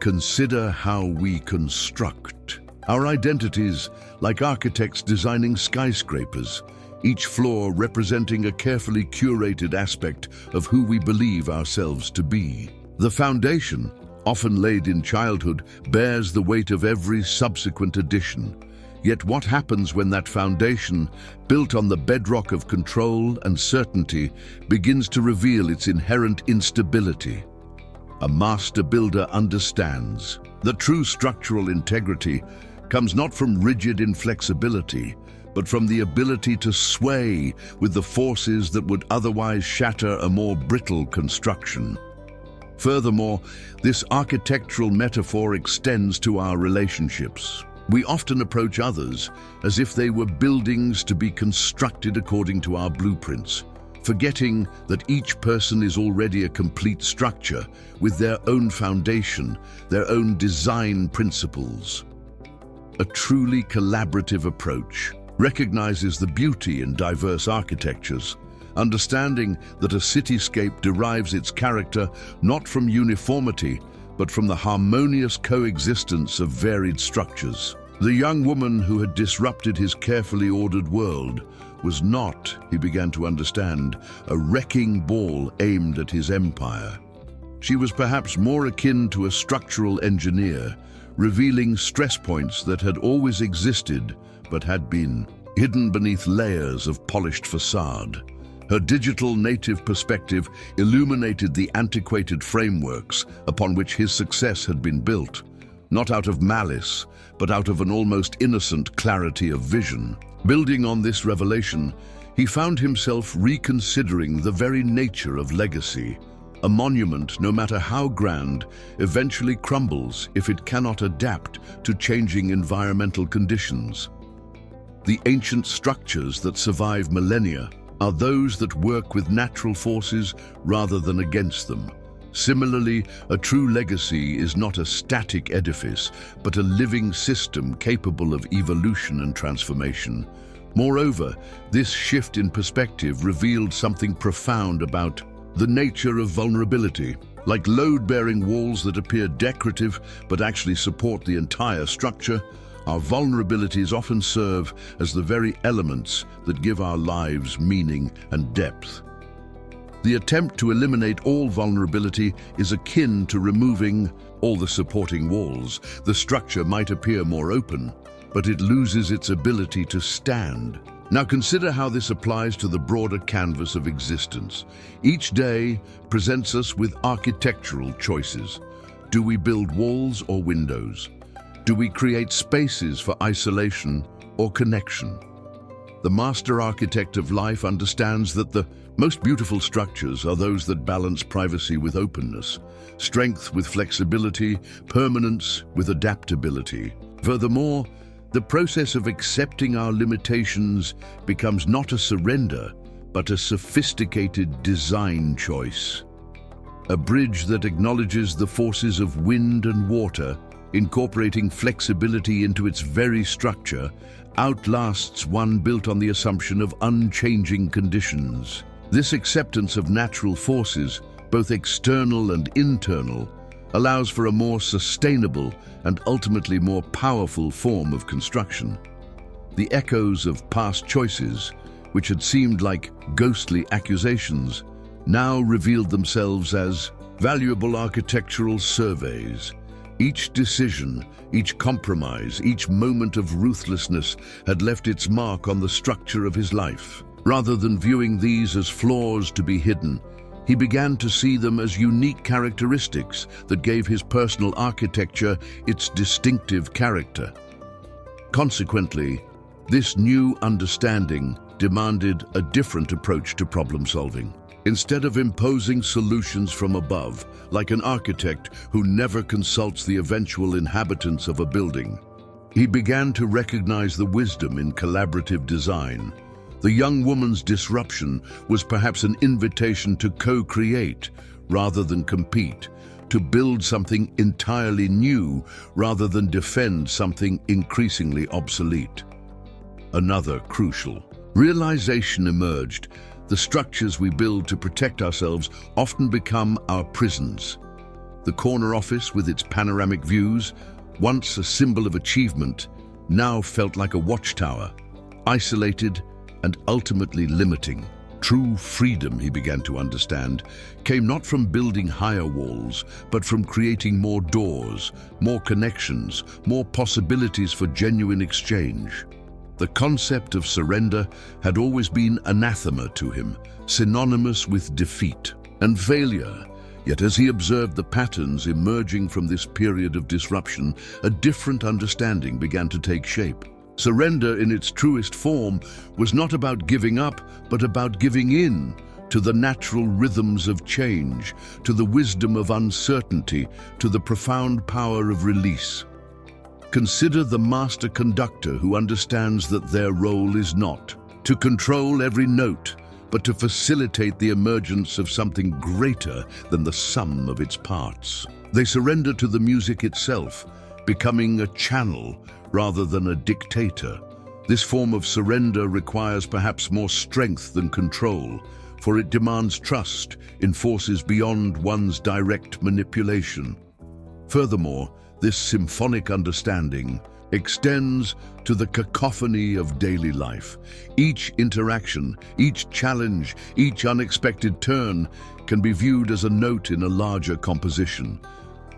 Consider how we construct our identities, like architects designing skyscrapers, each floor representing a carefully curated aspect of who we believe ourselves to be. The foundation, often laid in childhood, bears the weight of every subsequent addition. Yet what happens when that foundation, built on the bedrock of control and certainty, begins to reveal its inherent instability? A master builder understands that true structural integrity comes not from rigid inflexibility, but from the ability to sway with the forces that would otherwise shatter a more brittle construction. Furthermore, this architectural metaphor extends to our relationships. We often approach others as if they were buildings to be constructed according to our blueprints, forgetting that each person is already a complete structure with their own foundation, their own design principles. A truly collaborative approach recognizes the beauty in diverse architectures, understanding that a cityscape derives its character not from uniformity, but from the harmonious coexistence of varied structures. The young woman who had disrupted his carefully ordered world was not, he began to understand, a wrecking ball aimed at his empire. She was perhaps more akin to a structural engineer, revealing stress points that had always existed but had been hidden beneath layers of polished facade. Her digital native perspective illuminated the antiquated frameworks upon which his success had been built, not out of malice, but out of an almost innocent clarity of vision. Building on this revelation, he found himself reconsidering the very nature of legacy. A monument, no matter how grand, eventually crumbles if it cannot adapt to changing environmental conditions. The ancient structures that survive millennia are those that work with natural forces rather than against them. Similarly, a true legacy is not a static edifice, but a living system capable of evolution and transformation. Moreover, this shift in perspective revealed something profound about the nature of vulnerability. Like load-bearing walls that appear decorative but actually support the entire structure, our vulnerabilities often serve as the very elements that give our lives meaning and depth. The attempt to eliminate all vulnerability is akin to removing all the supporting walls. The structure might appear more open, but it loses its ability to stand. Now consider how this applies to the broader canvas of existence. Each day presents us with architectural choices. Do we build walls or windows? Do we create spaces for isolation or connection? The master architect of life understands that the most beautiful structures are those that balance privacy with openness, strength with flexibility, permanence with adaptability. Furthermore, the process of accepting our limitations becomes not a surrender, but a sophisticated design choice. A bridge that acknowledges the forces of wind and water, incorporating flexibility into its very structure, outlasts one built on the assumption of unchanging conditions. This acceptance of natural forces, both external and internal, allows for a more sustainable and ultimately more powerful form of construction. The echoes of past choices, which had seemed like ghostly accusations, now revealed themselves as valuable architectural surveys. Each decision, each compromise, each moment of ruthlessness had left its mark on the structure of his life. Rather than viewing these as flaws to be hidden, he began to see them as unique characteristics that gave his personal architecture its distinctive character. Consequently, this new understanding demanded a different approach to problem solving. Instead of imposing solutions from above, like an architect who never consults the eventual inhabitants of a building, he began to recognize the wisdom in collaborative design. The young woman's disruption was perhaps an invitation to co-create rather than compete, to build something entirely new rather than defend something increasingly obsolete. Another crucial realization emerged. The structures we build to protect ourselves often become our prisons. The corner office with its panoramic views, once a symbol of achievement, now felt like a watchtower, isolated and ultimately limiting. True freedom, he began to understand, came not from building higher walls, but from creating more doors, more connections, more possibilities for genuine exchange. The concept of surrender had always been anathema to him, synonymous with defeat and failure. Yet as he observed the patterns emerging from this period of disruption, a different understanding began to take shape. Surrender in its truest form was not about giving up, but about giving in to the natural rhythms of change, to the wisdom of uncertainty, to the profound power of release. Consider the master conductor who understands that their role is not to control every note, but to facilitate the emergence of something greater than the sum of its parts. They surrender to the music itself, becoming a channel rather than a dictator. This form of surrender requires perhaps more strength than control, for it demands trust in forces beyond one's direct manipulation. Furthermore, this symphonic understanding extends to the cacophony of daily life. Each interaction, each challenge, each unexpected turn can be viewed as a note in a larger composition.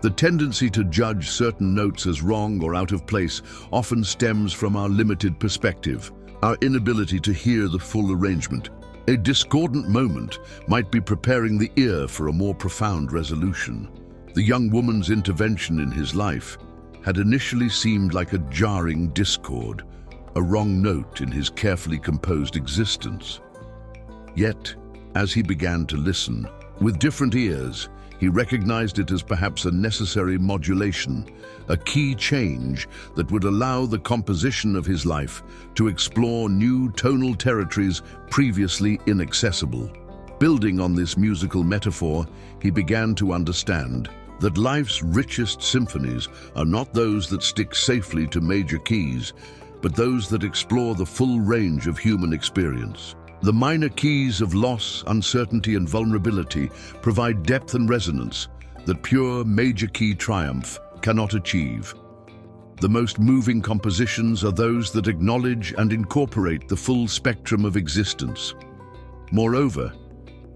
The tendency to judge certain notes as wrong or out of place often stems from our limited perspective, our inability to hear the full arrangement. A discordant moment might be preparing the ear for a more profound resolution. The young woman's intervention in his life had initially seemed like a jarring discord, a wrong note in his carefully composed existence. Yet, as he began to listen, with different ears, he recognized it as perhaps a necessary modulation, a key change that would allow the composition of his life to explore new tonal territories previously inaccessible. Building on this musical metaphor, he began to understand that life's richest symphonies are not those that stick safely to major keys, but those that explore the full range of human experience. The minor keys of loss, uncertainty, and vulnerability provide depth and resonance that pure major key triumph cannot achieve. The most moving compositions are those that acknowledge and incorporate the full spectrum of existence. Moreover,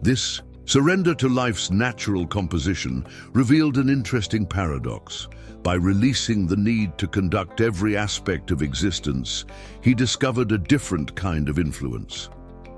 this surrender to life's natural composition revealed an interesting paradox. By releasing the need to conduct every aspect of existence, he discovered a different kind of influence.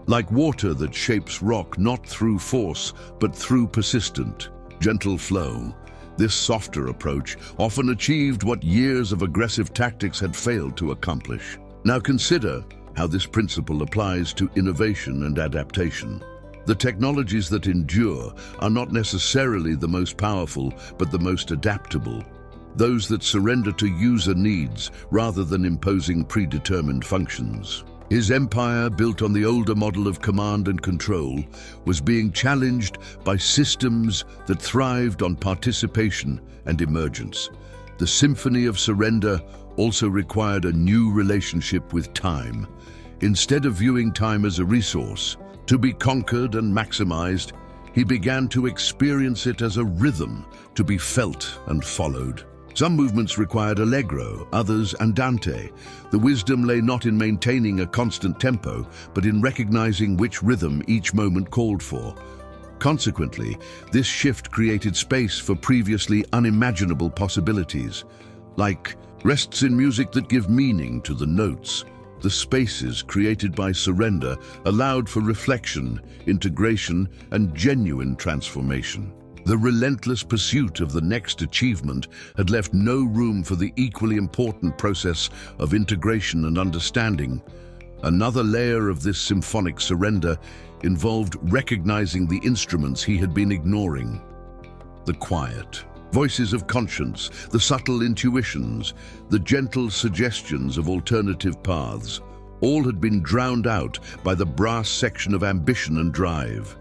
Like water that shapes rock not through force, but through persistent, gentle flow, this softer approach often achieved what years of aggressive tactics had failed to accomplish. Now consider how this principle applies to innovation and adaptation. The technologies that endure are not necessarily the most powerful, but the most adaptable. Those that surrender to user needs rather than imposing predetermined functions. His empire, built on the older model of command and control, was being challenged by systems that thrived on participation and emergence. The symphony of surrender also required a new relationship with time. Instead of viewing time as a resource to be conquered and maximized, he began to experience it as a rhythm to be felt and followed. Some movements required allegro, others andante. The wisdom lay not in maintaining a constant tempo, but in recognizing which rhythm each moment called for. Consequently, this shift created space for previously unimaginable possibilities, like rests in music that give meaning to the notes. The spaces created by surrender allowed for reflection, integration, and genuine transformation. The relentless pursuit of the next achievement had left no room for the equally important process of integration and understanding. Another layer of this symphonic surrender involved recognizing the instruments he had been ignoring. The quiet voices of conscience, the subtle intuitions, the gentle suggestions of alternative paths, all had been drowned out by the brass section of ambition and drive.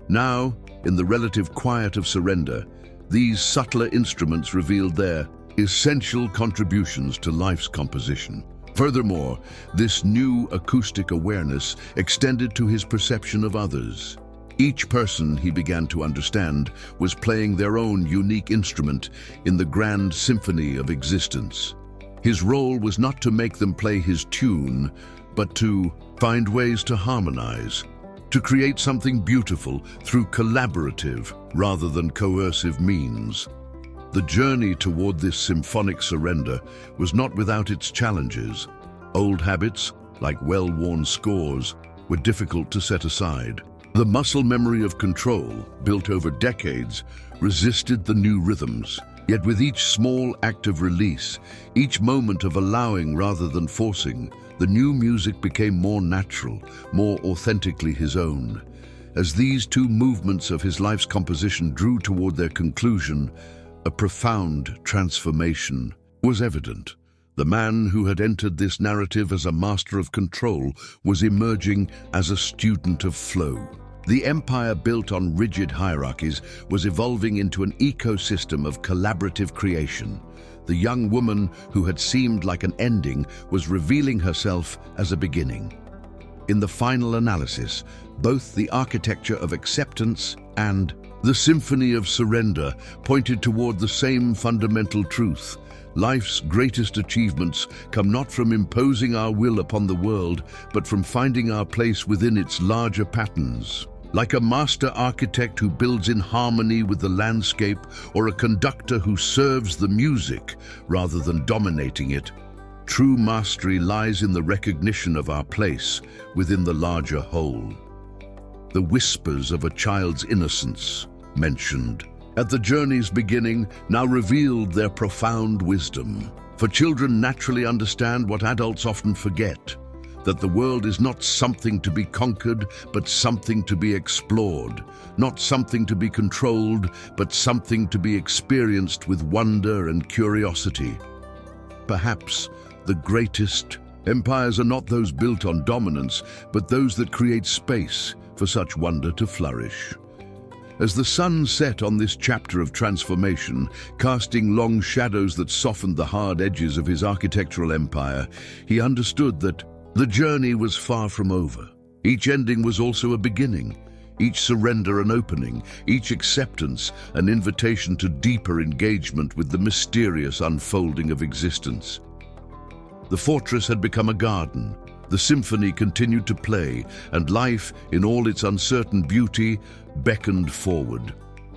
Now, in the relative quiet of surrender, these subtler instruments revealed their essential contributions to life's composition. Furthermore, this new acoustic awareness extended to his perception of others. Each person, he began to understand, was playing their own unique instrument in the grand symphony of existence. His role was not to make them play his tune, but to find ways to harmonize, to create something beautiful through collaborative rather than coercive means. The journey toward this symphonic surrender was not without its challenges. Old habits, like well-worn scores, were difficult to set aside. The muscle memory of control, built over decades, resisted the new rhythms. Yet with each small act of release, each moment of allowing rather than forcing, the new music became more natural, more authentically his own. As these two movements of his life's composition drew toward their conclusion, a profound transformation was evident. The man who had entered this narrative as a master of control was emerging as a student of flow. The empire built on rigid hierarchies was evolving into an ecosystem of collaborative creation. The young woman who had seemed like an ending was revealing herself as a beginning. In the final analysis, both the architecture of acceptance and the symphony of surrender pointed toward the same fundamental truth. Life's greatest achievements come not from imposing our will upon the world, but from finding our place within its larger patterns. Like a master architect who builds in harmony with the landscape, or a conductor who serves the music rather than dominating it, true mastery lies in the recognition of our place within the larger whole. The whispers of a child's innocence, mentioned at the journey's beginning, now revealed their profound wisdom. For children naturally understand what adults often forget, that the world is not something to be conquered, but something to be explored, not something to be controlled, but something to be experienced with wonder and curiosity. Perhaps the greatest empires are not those built on dominance, but those that create space for such wonder to flourish. As the sun set on this chapter of transformation, casting long shadows that softened the hard edges of his architectural empire, he understood that the journey was far from over. Each ending was also a beginning, each surrender an opening, each acceptance an invitation to deeper engagement with the mysterious unfolding of existence. The fortress had become a garden. The symphony continued to play, and life, in all its uncertain beauty, beckoned forward.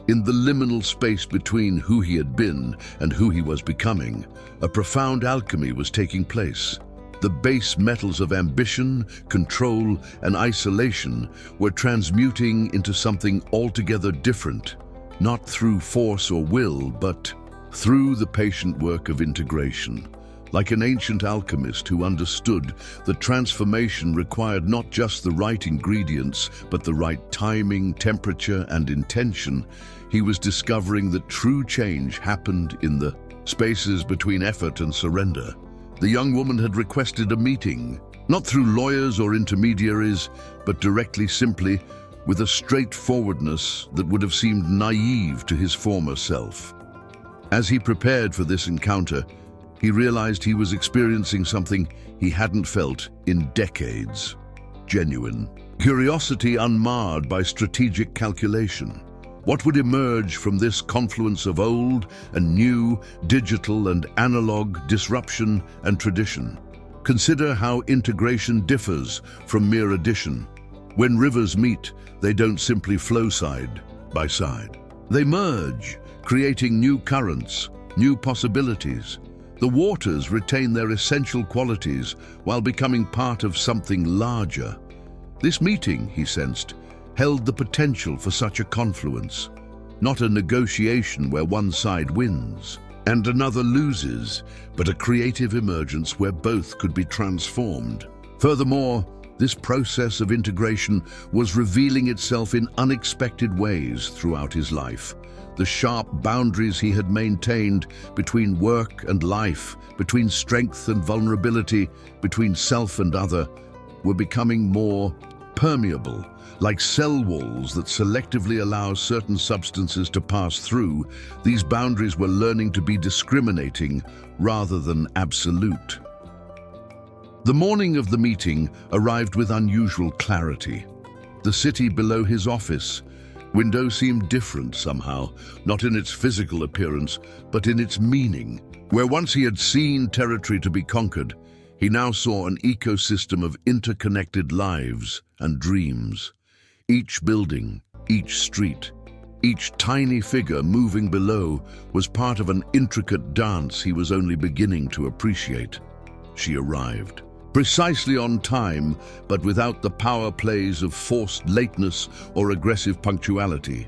In the liminal space between who he had been and who he was becoming, a profound alchemy was taking place. The base metals of ambition, control, and isolation were transmuting into something altogether different, not through force or will, but through the patient work of integration. Like an ancient alchemist who understood that transformation required not just the right ingredients, but the right timing, temperature, and intention, he was discovering that true change happened in the spaces between effort and surrender. The young woman had requested a meeting, Not through lawyers or intermediaries, but directly, simply, with a straightforwardness that would have seemed naive to his former self. As he prepared for this encounter, he realized he was experiencing something he hadn't felt in decades. Genuine curiosity unmarred by strategic calculation. What would emerge from this confluence of old and new, digital and analog, disruption and tradition? Consider how integration differs from mere addition. When rivers meet, they don't simply flow side by side. They merge, creating new currents, new possibilities. The waters retain their essential qualities while becoming part of something larger. This meeting, he sensed, held the potential for such a confluence, not a negotiation where one side wins and another loses, but a creative emergence where both could be transformed. Furthermore, this process of integration was revealing itself in unexpected ways throughout his life. The sharp boundaries he had maintained between work and life, between strength and vulnerability, between self and other, were becoming more permeable, like cell walls that selectively allow certain substances to pass through. These boundaries were learning to be discriminating rather than absolute. The morning of the meeting arrived with unusual clarity. The city below his office window seemed different somehow, not in its physical appearance, but in its meaning. Where once he had seen territory to be conquered, he now saw an ecosystem of interconnected lives and dreams. Each building, each street, each tiny figure moving below was part of an intricate dance he was only beginning to appreciate. She arrived, precisely on time, but without the power plays of forced lateness or aggressive punctuality.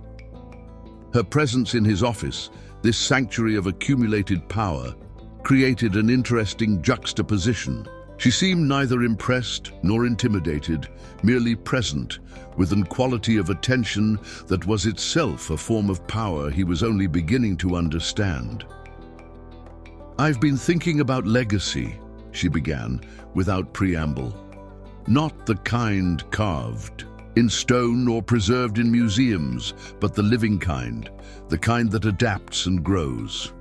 Her presence in his office, this sanctuary of accumulated power, created an interesting juxtaposition. She seemed neither impressed nor intimidated, merely present, with an quality of attention that was itself a form of power he was only beginning to understand. "I've been thinking about legacy," she began, without preamble. "Not the kind carved in stone or preserved in museums, but the living kind, the kind that adapts and grows."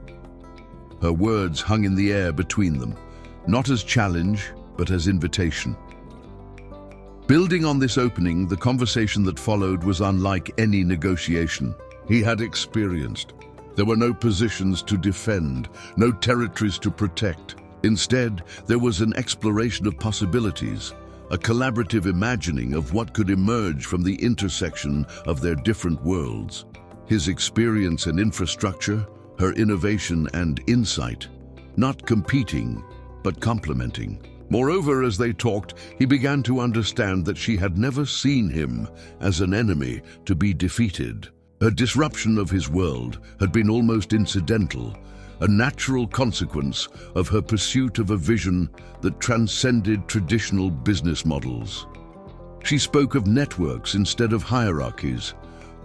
Her words hung in the air between them, not as challenge, but as invitation. Building on this opening, the conversation that followed was unlike any negotiation he had experienced. There were no positions to defend, no territories to protect. Instead, there was an exploration of possibilities, a collaborative imagining of what could emerge from the intersection of their different worlds. His experience and infrastructure, her innovation and insight, not competing, but complementing. Moreover, as they talked, he began to understand that she had never seen him as an enemy to be defeated. Her disruption of his world had been almost incidental, a natural consequence of her pursuit of a vision that transcended traditional business models. She spoke of networks instead of hierarchies,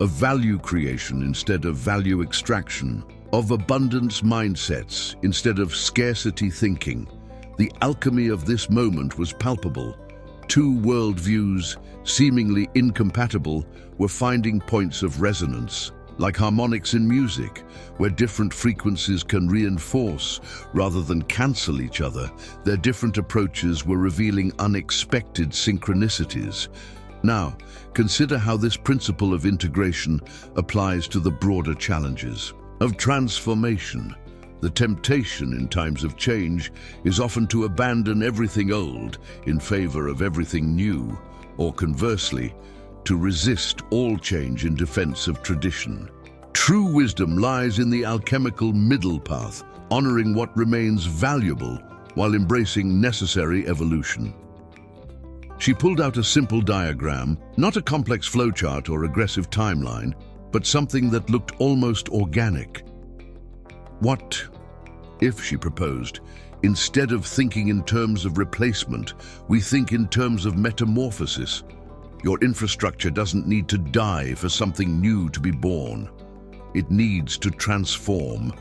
of value creation instead of value extraction, of abundance mindsets instead of scarcity thinking. The alchemy of this moment was palpable. Two worldviews, seemingly incompatible, were finding points of resonance, like harmonics in music, where different frequencies can reinforce rather than cancel each other. Their different approaches were revealing unexpected synchronicities. Now, consider how this principle of integration applies to the broader challenges of transformation. The temptation in times of change is often to abandon everything old in favor of everything new, or conversely, to resist all change in defense of tradition. True wisdom lies in the alchemical middle path, honoring what remains valuable while embracing necessary evolution. She pulled out a simple diagram, not a complex flowchart or aggressive timeline, but something that looked almost organic. What if, she proposed, instead of thinking in terms of replacement, we think in terms of metamorphosis? Your infrastructure doesn't need to die for something new to be born. It needs to transform.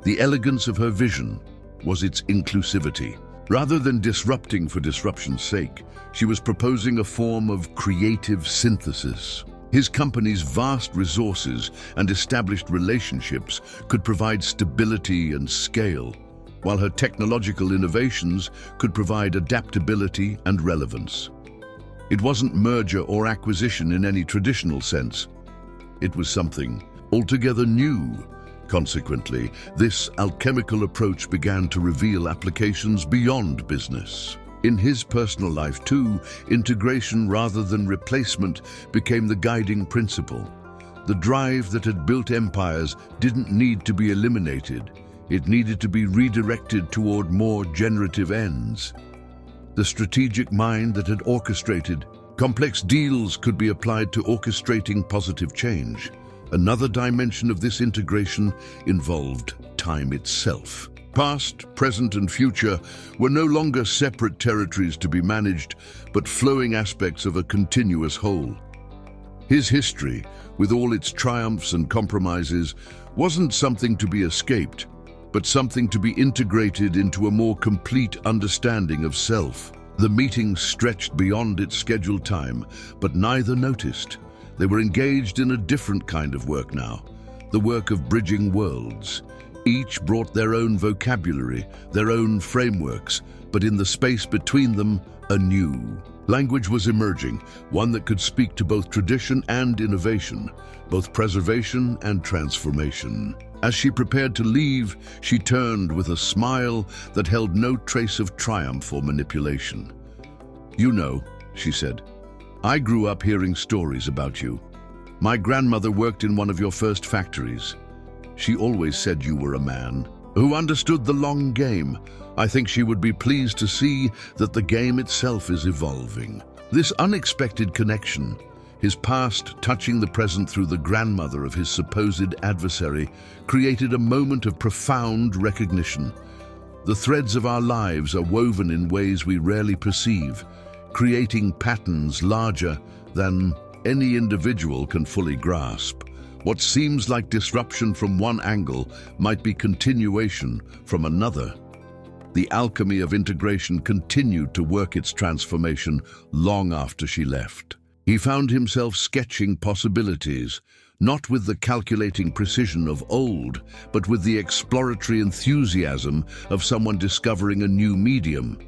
The elegance of her vision was its inclusivity. Rather than disrupting for disruption's sake, she was proposing a form of creative synthesis. His company's vast resources and established relationships could provide stability and scale, while her technological innovations could provide adaptability and relevance. It wasn't merger or acquisition in any traditional sense. It was something altogether new. Consequently, this alchemical approach began to reveal applications beyond business. In his personal life too, integration rather than replacement became the guiding principle. The drive that had built empires didn't need to be eliminated. It needed to be redirected toward more generative ends. The strategic mind that had orchestrated complex deals could be applied to orchestrating positive change. Another dimension of this integration involved time itself. Past, present, and future were no longer separate territories to be managed, but flowing aspects of a continuous whole. His history, with all its triumphs and compromises, wasn't something to be escaped, but something to be integrated into a more complete understanding of self. The meeting stretched beyond its scheduled time, but neither noticed. They were engaged in a different kind of work now, the work of bridging worlds. Each brought their own vocabulary, their own frameworks, but in the space between them, a new language was emerging, one that could speak to both tradition and innovation, both preservation and transformation. As she prepared to leave, she turned with a smile that held no trace of triumph or manipulation. "You know," she said, "I grew up hearing stories about you. My grandmother worked in one of your first factories. She always said you were a man who understood the long game. I think she would be pleased to see that the game itself is evolving." This unexpected connection, his past touching the present through the grandmother of his supposed adversary, created a moment of profound recognition. The threads of our lives are woven in ways we rarely perceive, creating patterns larger than any individual can fully grasp. What seems like disruption from one angle might be continuation from another. The alchemy of integration continued to work its transformation long after she left. He found himself sketching possibilities, not with the calculating precision of old, but with the exploratory enthusiasm of someone discovering a new medium.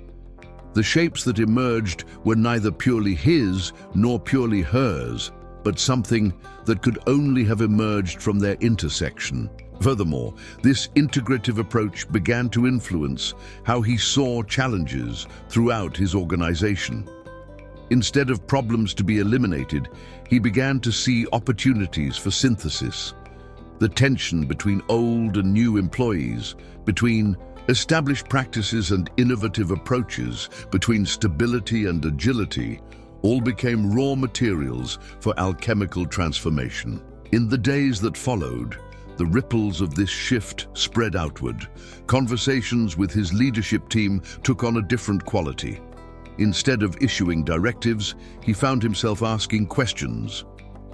The shapes that emerged were neither purely his nor purely hers, but something that could only have emerged from their intersection. Furthermore, this integrative approach began to influence how he saw challenges throughout his organization. Instead of problems to be eliminated, he began to see opportunities for synthesis. The tension between old and new employees, between established practices and innovative approaches, between stability and agility, all became raw materials for alchemical transformation. In the days that followed, the ripples of this shift spread outward. Conversations with his leadership team took on a different quality. Instead of issuing directives, he found himself asking questions.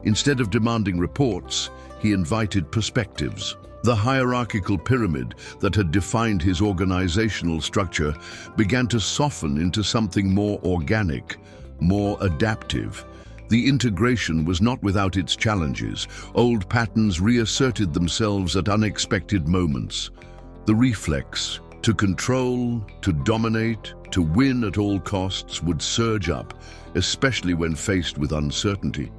Instead of demanding reports, he invited perspectives. The hierarchical pyramid that had defined his organizational structure began to soften into something more organic, more adaptive. The integration was not without its challenges. Old patterns reasserted themselves at unexpected moments. The reflex to control, to dominate, to win at all costs would surge up, especially when faced with uncertainty.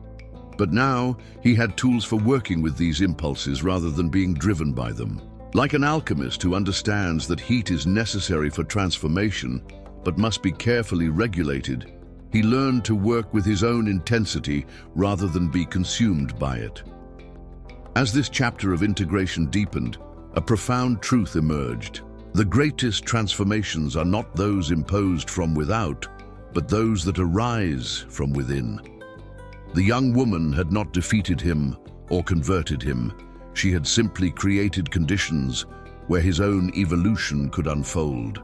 But now he had tools for working with these impulses rather than being driven by them. Like an alchemist who understands that heat is necessary for transformation, but must be carefully regulated, he learned to work with his own intensity rather than be consumed by it. As this chapter of integration deepened, a profound truth emerged. The greatest transformations are not those imposed from without, but those that arise from within. The young woman had not defeated him or converted him. She had simply created conditions where his own evolution could unfold.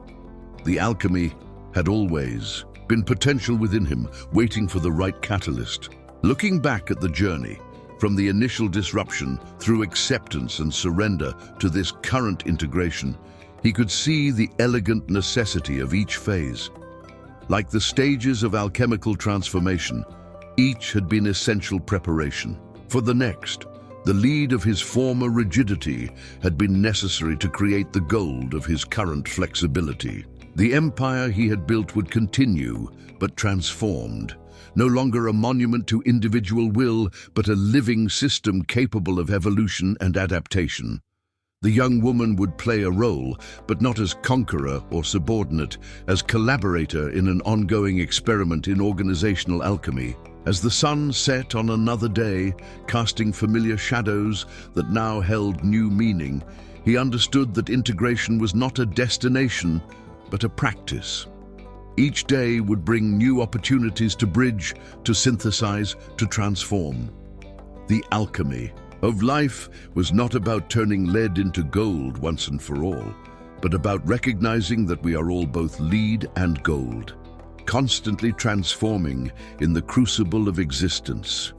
The alchemy had always been potential within him, waiting for the right catalyst. Looking back at the journey, from the initial disruption through acceptance and surrender to this current integration, He could see the elegant necessity of each phase. Like the stages of alchemical transformation, each had been essential preparation. For the next, the lead of his former rigidity had been necessary to create the gold of his current flexibility. The empire he had built would continue, but transformed. No longer a monument to individual will, but a living system capable of evolution and adaptation. The young woman would play a role, but not as conqueror or subordinate, as collaborator in an ongoing experiment in organizational alchemy. As the sun set on another day, casting familiar shadows that now held new meaning, he understood that integration was not a destination, but a practice. Each day would bring new opportunities to bridge, to synthesize, to transform. The alchemy of life was not about turning lead into gold once and for all, but about recognizing that we are all both lead and gold, constantly transforming in the crucible of existence.